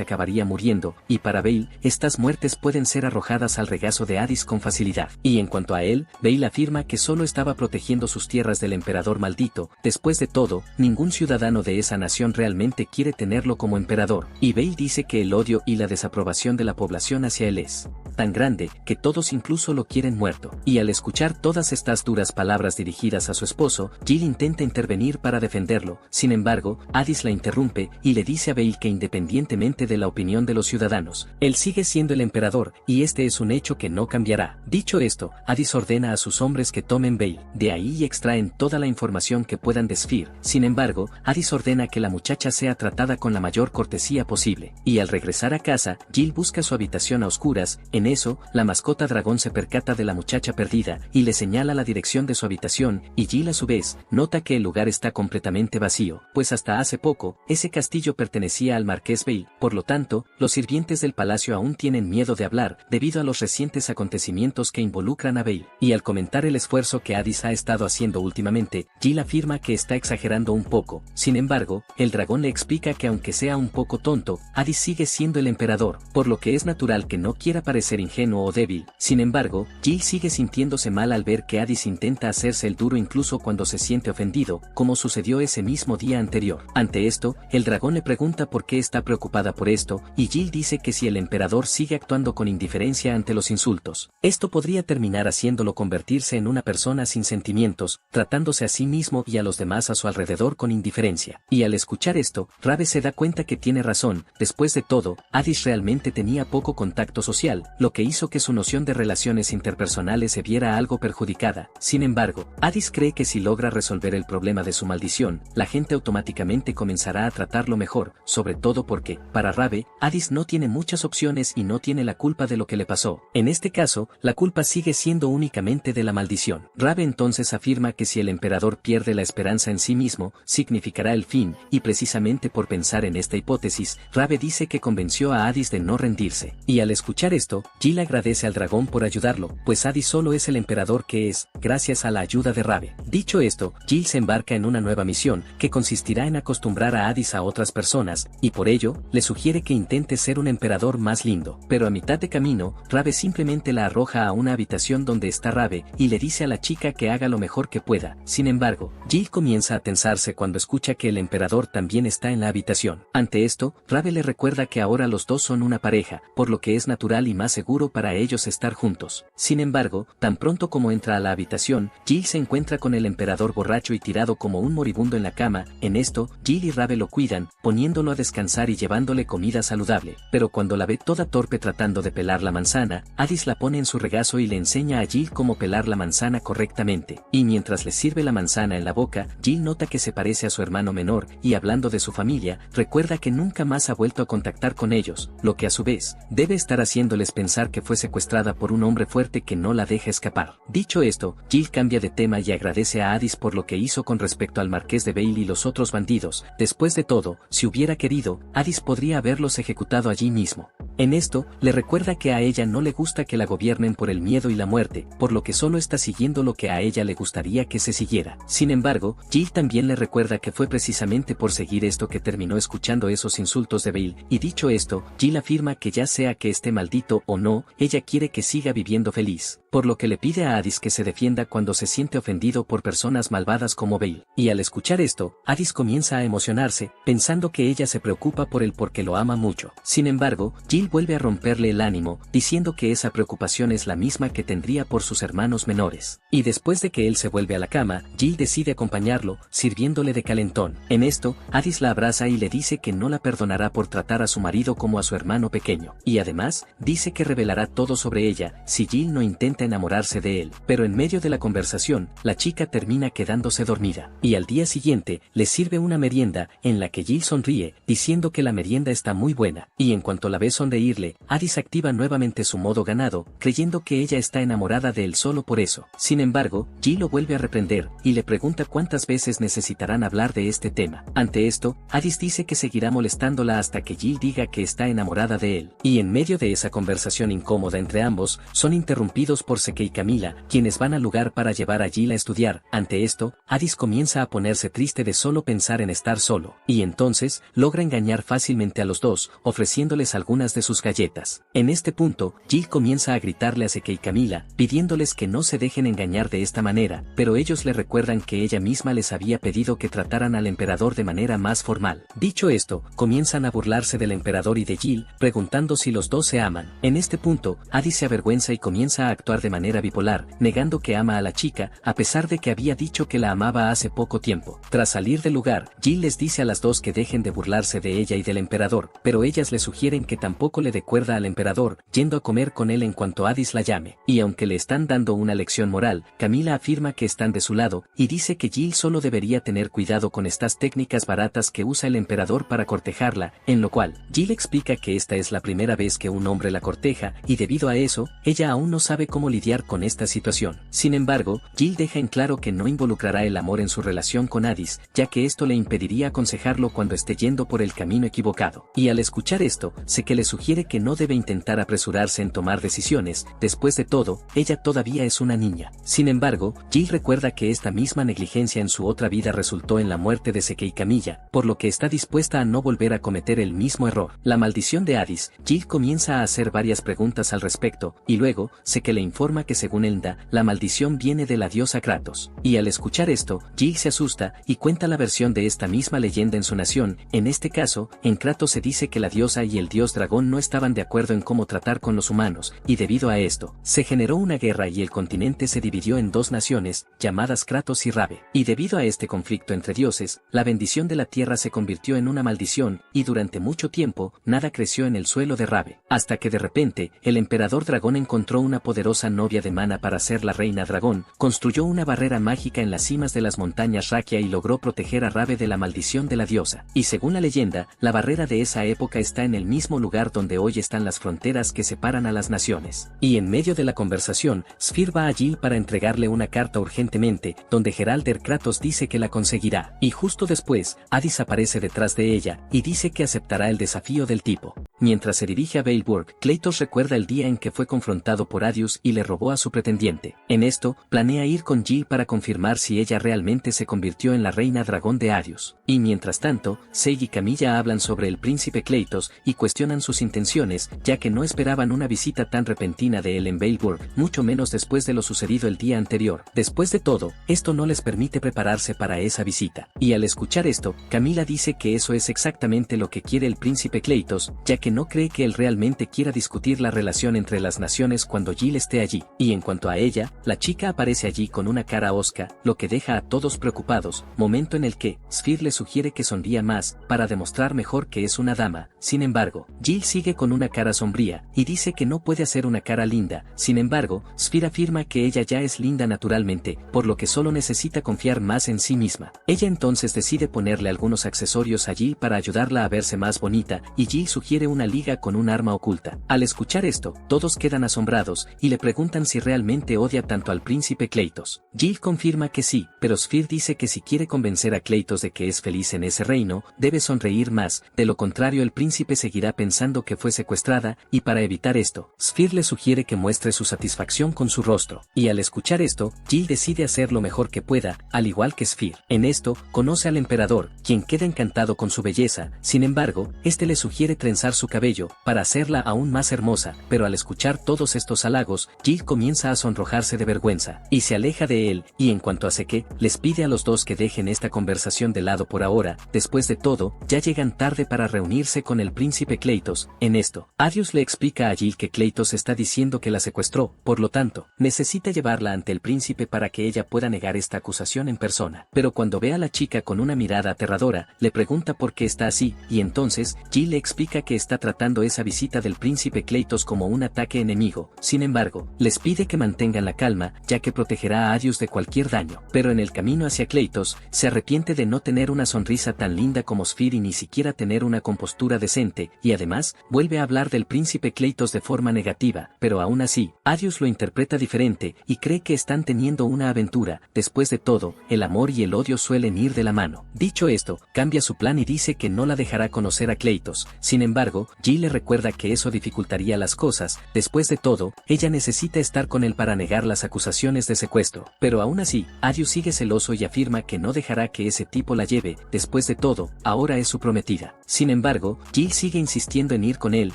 Speaker 1: acabaría muriendo, y para Vale, estas muertes pueden ser arrojadas al regazo de Hades con facilidad. Y en cuanto a él, Vale afirma que solo estaba protegiendo sus tierras del emperador maldito. Después de todo, ningún ciudadano de esa nación realmente quiere tenerlo como emperador, y Vale dice que el odio y la desaprobación de la población hacia él es tan grande, que todos incluso lo quieren muerto. Y al escuchar todas estas duras palabras dirigidas a su esposo, Jill intenta intervenir para defenderlo. Sin embargo, embargo, Addis la interrumpe y le dice a Bail que independientemente de la opinión de los ciudadanos, él sigue siendo el emperador, y este es un hecho que no cambiará. Dicho esto, Addis ordena a sus hombres que tomen Bail, de ahí y extraen toda la información que puedan de Sphere. Sin embargo, Addis ordena que la muchacha sea tratada con la mayor cortesía posible, y al regresar a casa, Jill busca su habitación a oscuras. En eso, la mascota dragón se percata de la muchacha perdida, y le señala la dirección de su habitación, y Jill a su vez, nota que el lugar está completamente vacío, pues hasta hace poco, ese castillo pertenecía al marqués Bail. Por lo tanto, los sirvientes del palacio aún tienen miedo de hablar, debido a los recientes acontecimientos que involucran a Bail. Y al comentar el esfuerzo que Addis ha estado haciendo últimamente, Jill afirma que está exagerando un poco. Sin embargo, el dragón le explica que aunque sea un poco tonto, Addis sigue siendo el emperador, por lo que es natural que no quiera parecer ingenuo o débil. Sin embargo, Jill sigue sintiéndose mal al ver que Addis intenta hacerse el duro incluso cuando se siente ofendido, como sucedió ese mismo día anterior. Ante esto, el dragón le pregunta por qué está preocupada por esto, y Jill dice que si el emperador sigue actuando con indiferencia ante los insultos, esto podría terminar haciéndolo convertirse en una persona sin sentimientos, tratándose a sí mismo y a los demás a su alrededor con indiferencia. Y al escuchar esto, Rabe se da cuenta que tiene razón. Después de todo, Addis realmente tenía poco contacto social, lo que hizo que su noción de relaciones interpersonales se viera algo perjudicada. Sin embargo, Addis cree que si logra resolver el problema de su maldición, la gente automáticamente comenzará a tratarlo mejor, sobre todo porque, para Rabe, Addis no tiene muchas opciones y no tiene la culpa de lo que le pasó. En este caso, la culpa sigue siendo únicamente de la maldición. Rabe entonces afirma que si el emperador pierde la esperanza en sí mismo, significará el fin, y precisamente por pensar en esta hipótesis, Rabe dice que convenció a Addis de no rendirse. Y al escuchar esto, Jill agradece al dragón por ayudarlo, pues Addis solo es el emperador que es, gracias a la ayuda de Rabe. Dicho esto, Jill se embarca en una nueva misión, que consistirá en acostumbrar a Addis a otras personas, y por ello, le sugiere que intente ser un emperador más lindo. Pero a mitad de camino, Rabe simplemente la arroja a una habitación donde está Rabe, y le dice a la chica que haga lo mejor que pueda. Sin embargo, Jill comienza a tensarse cuando escucha que el emperador también está en la habitación. Ante esto, Rabe le recuerda que ahora los dos son una pareja, por lo que es natural y más seguro para ellos estar juntos. Sin embargo, tan pronto como entra a la habitación, Jill se encuentra con el emperador borracho y tirado como un moribundo en la cama. En esto, Jill y Rabe lo cuidan, poniéndolo a descansar y llevándole comida saludable. Pero cuando la ve toda torpe tratando de pelar la manzana, Addis la pone en su regazo y le enseña a Jill cómo pelar la manzana correctamente. Y mientras le sirve la manzana en la boca, Jill nota que se parece a su hermano menor, y hablando de su familia, recuerda que nunca más ha vuelto a contactar con ellos, lo que a su vez, debe estar haciéndoles pensar que fue secuestrada por un hombre fuerte que no la deja escapar. Dicho esto, Jill cambia de tema y agradece a Addis por lo que hizo con respecto al marqués de Bail y los otros bandidos. Después de todo, si hubiera querido, Addis podría haberlos ejecutado allí mismo. En esto, le recuerda que a ella no le gusta que la gobiernen por el miedo y la muerte, por lo que solo está siguiendo lo que a ella le gustaría que se siguiera. Sin embargo, Jill también le recuerda que fue precisamente por seguir esto que terminó escuchando esos insultos de Bail, y dicho esto, Jill afirma que ya sea que esté maldito o no, ella quiere que siga viviendo feliz, por lo que le pide a Addis que se defienda cuando se siente ofendido por personas malvadas como Bail. Y al escuchar esto, Addis comienza a emocionarse, pensando que ella se preocupa por él porque lo ama mucho. Sin embargo, Jill vuelve a romperle el ánimo, diciendo que esa preocupación es la misma que tendría por sus hermanos menores. Y después de que él se vuelve a la cama, Jill decide acompañarlo, sirviéndole de calentón. En esto, Addis la abraza y le dice que no la perdonará por tratar a su marido como a su hermano pequeño. Y además, dice que revelará todo sobre ella, si Jill no intenta enamorarse de él. Pero en medio de la conversación, la chica termina quedándose dormida. Y al día siguiente, le sirve una merienda, en la que Jill sonríe, diciendo que la merienda está muy buena. Y en cuanto la ve sonreírle, Addis activa nuevamente su modo ganado, creyendo que ella está enamorada de él solo por eso. Sin embargo, Jill lo vuelve a reprender, y le pregunta cuántas veces necesitarán hablar de este tema. Ante esto, Addis dice que seguirá molestándola hasta que Jill diga que está enamorada de él. Y en medio de esa conversación incómoda entre ambos, son interrumpidos por Seke y Camila, quienes van al lugar para llevar a Jill a estudiar. Ante esto, Addis comienza a ponerse triste de solo pensar en estar solo, y entonces, logra engañar fácilmente a los dos, ofreciéndoles algunas de sus galletas. En este punto, Jill comienza a gritarle a Seke y Camila, pidiéndoles que no se dejen engañar de esta manera, pero ellos le recuerdan que ella misma les había pedido que trataran al emperador de manera más formal. Dicho esto, comienzan a burlarse del emperador y de Jill, preguntando si los dos se aman. En este punto, Addis se avergüenza y comienza a actuar de manera bipolar, negando que ama a la chica, a pesar de que había dicho que la amaba hace poco tiempo. Tras salir del lugar, Jill les dice a las dos que dejen de burlarse de ella y del emperador, pero ellas le sugieren que tampoco le dé cuerda al emperador, yendo a comer con él en cuanto Addis la llame. Y aunque le están dando una lección moral, Camila afirma que están de su lado, y dice que Jill solo debería tener cuidado con estas técnicas baratas que usa el emperador para cortejarla, en lo cual, Jill explica que esta es la primera vez que un hombre la corteja, y debido a eso, ella aún no sabe cómo lidiar con esta situación. Sin embargo, Jill deja en claro que no involucrará el amor en su relación con Addis, ya que esto le impediría aconsejarlo cuando esté yendo por el camino equivocado. Y al escuchar esto, sé que le sugiere que no debe intentar apresurarse en tomar decisiones, después de todo, ella todavía es una niña. Sin embargo, Jill recuerda que esta misma negligencia en su otra vida resultó en la muerte de Seke y Camilla, por lo que está dispuesta a no volver a cometer el mismo error. La maldición de Addis, Jill comienza a hacer varias preguntas al respecto, y luego, Seke le informa que según Elda, la maldición viene de la diosa Kratos. Y al escuchar esto, Jill se asusta, y cuenta la versión de esta misma leyenda en su nación. En este caso, en Kratos se dice que la diosa y el dios dragón no estaban de acuerdo en cómo tratar con los humanos, y debido a esto, se generó una guerra y el continente se dividió en dos naciones, llamadas Kratos y Rabe. Y debido a este conflicto entre dioses, la bendición de la tierra se convirtió en una maldición, y durante mucho tiempo, nada creció en el suelo de Rabe. Hasta que de repente, el emperador dragón encontró una poderosa novia de Mana para ser la reina dragón, construyó una barrera mágica en las cimas de las montañas Rakia y logró proteger a Rabe de la maldición de la diosa. Y según la leyenda, la barrera de esa época está en el mismo lugar donde hoy están las fronteras que separan a las naciones. Y en medio de la conversación, Sphere va a Jill para entregarle una carta urgentemente, donde Geralder Kratos dice que la conseguirá. Y justo después, Addis aparece detrás de ella, y dice que aceptará el desafío del tipo. Mientras se dirige a Veilburg, Kratos recuerda el día en que fue confrontado por Adius y le robó a su pretendiente. En esto, planea ir con Jill para confirmar si ella realmente se convirtió en la reina dragón de Adius. Y mientras tanto, Sage y Camilla hablan sobre el príncipe Kratos y cuestionan sus intenciones, ya que no esperaban una visita tan repentina de él en Veilburg, mucho menos después de lo sucedido el día anterior. Después de todo, esto no les permite prepararse para esa visita. Y al escuchar esto, Camila dice que eso es exactamente lo que quiere el príncipe Kratos, ya que no cree que él realmente quiera discutir la relación entre las naciones cuando Jill esté allí. Y en cuanto a ella, la chica aparece allí con una cara hosca, lo que deja a todos preocupados, momento en el que Sphere le sugiere que sonría más, para demostrar mejor que es una dama. Sin embargo, Jill sigue con una cara sombría, y dice que no puede hacer una cara linda. Sin embargo, Sphere afirma que ella ya es linda naturalmente, por lo que solo necesita confiar más en sí misma. Ella entonces decide ponerle algunos accesorios a Jill para ayudarla a verse más bonita, y Jill sugiere una liga con un arma oculta. Al escuchar esto, todos quedan asombrados, y le preguntan si realmente odia tanto al príncipe Kratos. Jill confirma que sí, pero Sphere dice que si quiere convencer a Kratos de que es feliz en ese reino, debe sonreír más, de lo contrario el príncipe seguirá pensando que fue secuestrada, y para evitar esto, Sphere le sugiere que muestre su satisfacción con su rostro. Y al escuchar esto, Jill decide hacer lo mejor que pueda, al igual que Sphere. En esto, conoce al emperador, quien queda encantado con su belleza. Sin embargo, este le sugiere trenzar su cabello, para hacerla aún más hermosa, pero al escuchar todos estos halagos, Jill comienza a sonrojarse de vergüenza, y se aleja de él, y en cuanto a Seke, les pide a los dos que dejen esta conversación de lado por ahora. Después de todo, ya llegan tarde para reunirse con el príncipe Kratos. En esto, Adius le explica a Jill que Kratos está diciendo que la secuestró, por lo tanto, necesita llevarla ante el príncipe para que ella pueda negar esta acusación en persona. Pero cuando ve a la chica con una mirada aterradora, le pregunta por qué está así, y entonces, Jill le explica que está tratando esa visita del príncipe Kratos como un ataque enemigo. Sin embargo, les pide que mantengan la calma, ya que protegerá a Adius de cualquier daño. Pero en el camino hacia Kratos, se arrepiente de no tener una sonrisa tan linda como Sphere y ni siquiera tener una compostura decente, y además, vuelve a hablar del príncipe Kratos de forma negativa, pero aún así, Adius lo interpreta diferente, y cree que están teniendo una aventura. Después de todo, el amor y el odio suelen ir de la mano. Dicho esto, cambia su plan y dice que no la dejará conocer a Kratos. Sin embargo, Jill le recuerda que eso dificultaría las cosas. Después de todo, ella necesita estar con él para negar las acusaciones de secuestro. Pero aún así, Adius sigue celoso y afirma que no dejará que ese tipo la lleve. Después de todo, ahora es su prometida. Sin embargo, Jill sigue insistiendo en ir con él,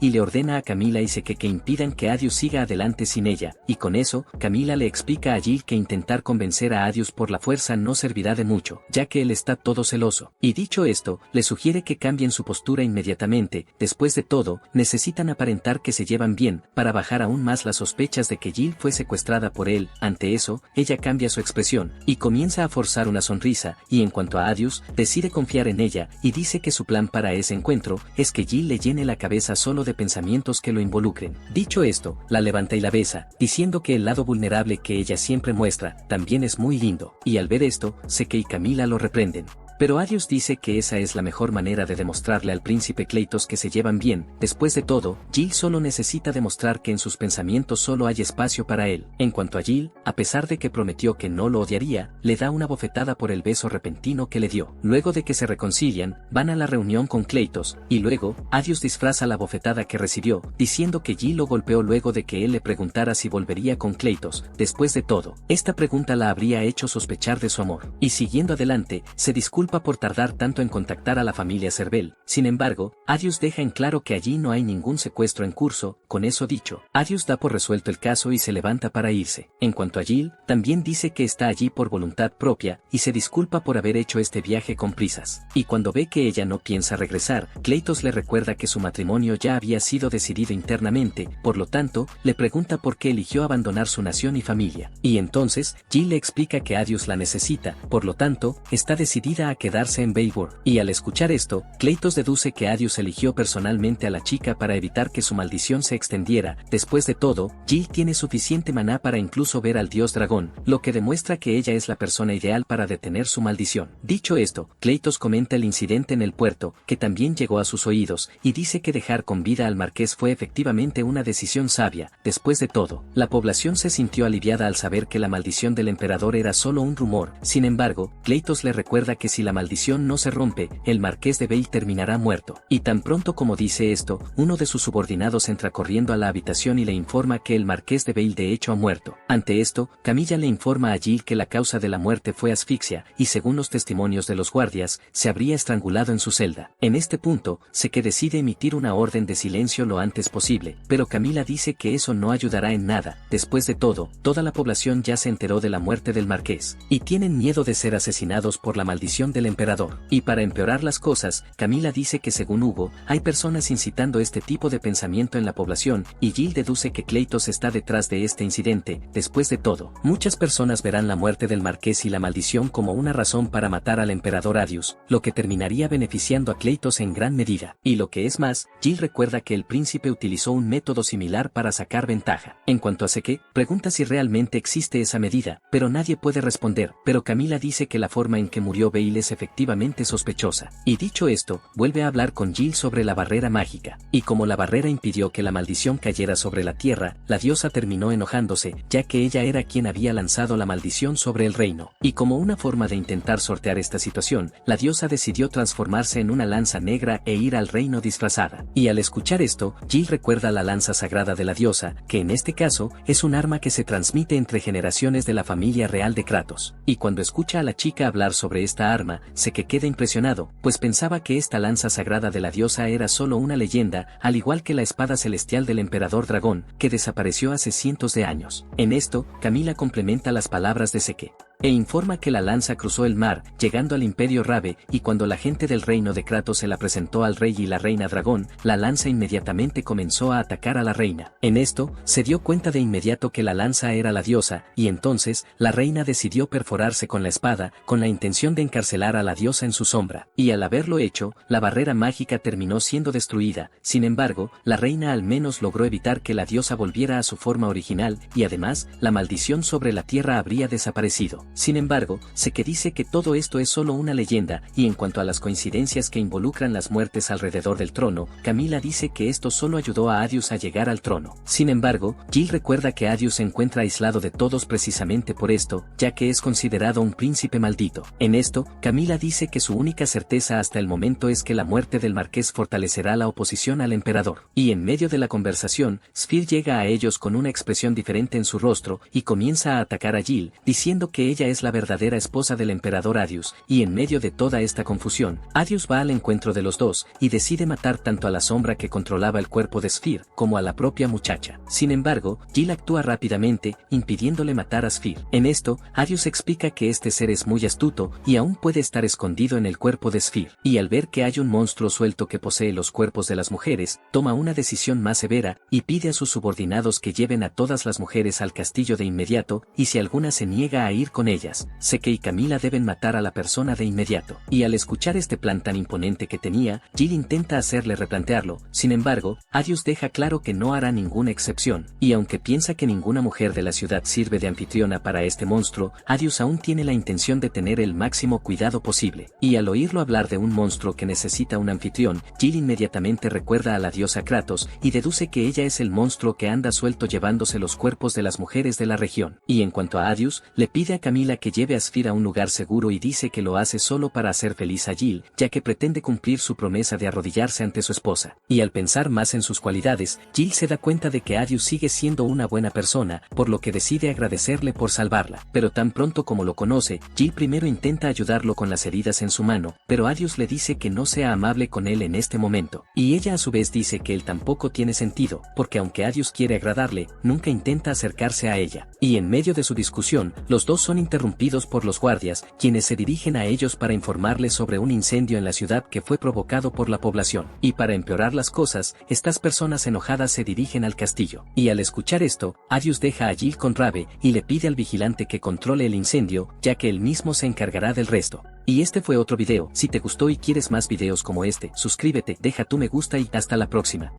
Speaker 1: y le ordena a Camila y Seke que impidan que Adius siga adelante sin ella. Y con eso, Camila le explica a Jill que intentar convencer a Adius por la fuerza no servirá de mucho, ya que él está todo celoso. Y dicho esto, le sugiere que cambien su postura inmediatamente. Después Después de todo, necesitan aparentar que se llevan bien, para bajar aún más las sospechas de que Jill fue secuestrada por él. Ante eso, ella cambia su expresión, y comienza a forzar una sonrisa, y en cuanto a Adius, decide confiar en ella, y dice que su plan para ese encuentro, es que Jill le llene la cabeza solo de pensamientos que lo involucren. Dicho esto, la levanta y la besa, diciendo que el lado vulnerable que ella siempre muestra, también es muy lindo, y al ver esto, Seke y Camila lo reprenden. Pero Adius dice que esa es la mejor manera de demostrarle al príncipe Cleitos que se llevan bien. Después de todo, Jill solo necesita demostrar que en sus pensamientos solo hay espacio para él. En cuanto a Jill, a pesar de que prometió que no lo odiaría, le da una bofetada por el beso repentino que le dio. Luego de que se reconcilian, van a la reunión con Cleitos, y luego, Adius disfraza la bofetada que recibió, diciendo que Jill lo golpeó luego de que él le preguntara si volvería con Cleitos. Después de todo, esta pregunta la habría hecho sospechar de su amor. Y siguiendo adelante, se disculpa por tardar tanto en contactar a la familia Cervel. Sin embargo, Adius deja en claro que allí no hay ningún secuestro en curso. Con eso dicho, Adius da por resuelto el caso y se levanta para irse. En cuanto a Jill, también dice que está allí por voluntad propia, y se disculpa por haber hecho este viaje con prisas. Y cuando ve que ella no piensa regresar, Cleitos le recuerda que su matrimonio ya había sido decidido internamente, por lo tanto, le pregunta por qué eligió abandonar su nación y familia. Y entonces, Jill le explica que Adius la necesita, por lo tanto, está decidida a quedarse en Beivor. Y al escuchar esto, Cleitos deduce que Adius eligió personalmente a la chica para evitar que su maldición se extendiera. Después de todo, Jill tiene suficiente maná para incluso ver al dios dragón, lo que demuestra que ella es la persona ideal para detener su maldición. Dicho esto, Cleitos comenta el incidente en el puerto, que también llegó a sus oídos, y dice que dejar con vida al marqués fue efectivamente una decisión sabia. Después de todo, la población se sintió aliviada al saber que la maldición del emperador era solo un rumor. Sin embargo, Cleitos le recuerda que si la maldición no se rompe, el marqués de Vale terminará muerto. Y tan pronto como dice esto, uno de sus subordinados entra corriendo a la habitación y le informa que el marqués de Vale de hecho ha muerto. Ante esto, Camilla le informa a Jill que la causa de la muerte fue asfixia, y según los testimonios de los guardias, se habría estrangulado en su celda. En este punto, Seke decide emitir una orden de silencio lo antes posible, pero Camila dice que eso no ayudará en nada. Después de todo, toda la población ya se enteró de la muerte del marqués, y tienen miedo de ser asesinados por la maldición del emperador. Y para empeorar las cosas, Camila dice que según Hugo, hay personas incitando este tipo de pensamiento en la población, y Jill deduce que Cleitos está detrás de este incidente. Después de todo, muchas personas verán la muerte del marqués y la maldición como una razón para matar al emperador Adius, lo que terminaría beneficiando a Cleitos en gran medida. Y lo que es más, Jill recuerda que el príncipe utilizó un método similar para sacar ventaja. En cuanto a Seke, pregunta si realmente existe esa medida, pero nadie puede responder. Pero Camila dice que la forma en que murió Vale es efectivamente sospechosa. Y dicho esto, vuelve a hablar con Jill sobre la barrera mágica. Y como la barrera impidió que la maldición cayera sobre la tierra, la diosa terminó enojándose, ya que ella era quien había lanzado la maldición sobre el reino. Y como una forma de intentar sortear esta situación, la diosa decidió transformarse en una lanza negra e ir al reino disfrazada. Y al escuchar esto, Jill recuerda la lanza sagrada de la diosa, que en este caso, es un arma que se transmite entre generaciones de la familia real de Kratos. Y cuando escucha a la chica hablar sobre esta arma, Seke queda impresionado, pues pensaba que esta lanza sagrada de la diosa era solo una leyenda, al igual que la espada celestial del emperador dragón, que desapareció hace cientos de años. En esto, Camila complementa las palabras de Seke e informa que la lanza cruzó el mar, llegando al Imperio Rabe, y cuando la gente del reino de Kratos se la presentó al rey y la reina dragón, la lanza inmediatamente comenzó a atacar a la reina. En esto, se dio cuenta de inmediato que la lanza era la diosa, y entonces, la reina decidió perforarse con la espada, con la intención de encarcelar a la diosa en su sombra, y al haberlo hecho, la barrera mágica terminó siendo destruida. Sin embargo, la reina al menos logró evitar que la diosa volviera a su forma original, y además, la maldición sobre la tierra habría desaparecido. Sin embargo, Seke dice que todo esto es solo una leyenda, y en cuanto a las coincidencias que involucran las muertes alrededor del trono, Camila dice que esto solo ayudó a Adius a llegar al trono. Sin embargo, Jill recuerda que Adius se encuentra aislado de todos precisamente por esto, ya que es considerado un príncipe maldito. En esto, Camila dice que su única certeza hasta el momento es que la muerte del marqués fortalecerá la oposición al emperador. Y en medio de la conversación, Sphere llega a ellos con una expresión diferente en su rostro, y comienza a atacar a Jill, diciendo que ella es la verdadera esposa del emperador Adius, y en medio de toda esta confusión, Adius va al encuentro de los dos, y decide matar tanto a la sombra que controlaba el cuerpo de Sphere, como a la propia muchacha. Sin embargo, Jill actúa rápidamente, impidiéndole matar a Sphere. En esto, Adius explica que este ser es muy astuto, y aún puede estar escondido en el cuerpo de Sphere, y al ver que hay un monstruo suelto que posee los cuerpos de las mujeres, toma una decisión más severa, y pide a sus subordinados que lleven a todas las mujeres al castillo de inmediato, y si alguna se niega a ir con ellas, Seke y Camila deben matar a la persona de inmediato. Y al escuchar este plan tan imponente que tenía, Jill intenta hacerle replantearlo. Sin embargo, Adius deja claro que no hará ninguna excepción, y aunque piensa que ninguna mujer de la ciudad sirve de anfitriona para este monstruo, Adius aún tiene la intención de tener el máximo cuidado posible. Y al oírlo hablar de un monstruo que necesita un anfitrión, Jill inmediatamente recuerda a la diosa Kratos, y deduce que ella es el monstruo que anda suelto llevándose los cuerpos de las mujeres de la región. Y en cuanto a Adius, le pide a Camila que lleve a Sphere a un lugar seguro y dice que lo hace solo para hacer feliz a Jill, ya que pretende cumplir su promesa de arrodillarse ante su esposa. Y al pensar más en sus cualidades, Jill se da cuenta de que Adius sigue siendo una buena persona, por lo que decide agradecerle por salvarla. Pero tan pronto como lo conoce, Jill primero intenta ayudarlo con las heridas en su mano, pero Adius le dice que no sea amable con él en este momento. Y ella a su vez dice que él tampoco tiene sentido, porque aunque Adius quiere agradarle, nunca intenta acercarse a ella. Y en medio de su discusión, los dos son interrumpidos por los guardias, quienes se dirigen a ellos para informarles sobre un incendio en la ciudad que fue provocado por la población. Y para empeorar las cosas, estas personas enojadas se dirigen al castillo. Y al escuchar esto, Adius deja a Jill con Rave, y le pide al vigilante que controle el incendio, ya que él mismo se encargará del resto. Y este fue otro video. Si te gustó y quieres más videos como este, suscríbete, deja tu me gusta y hasta la próxima.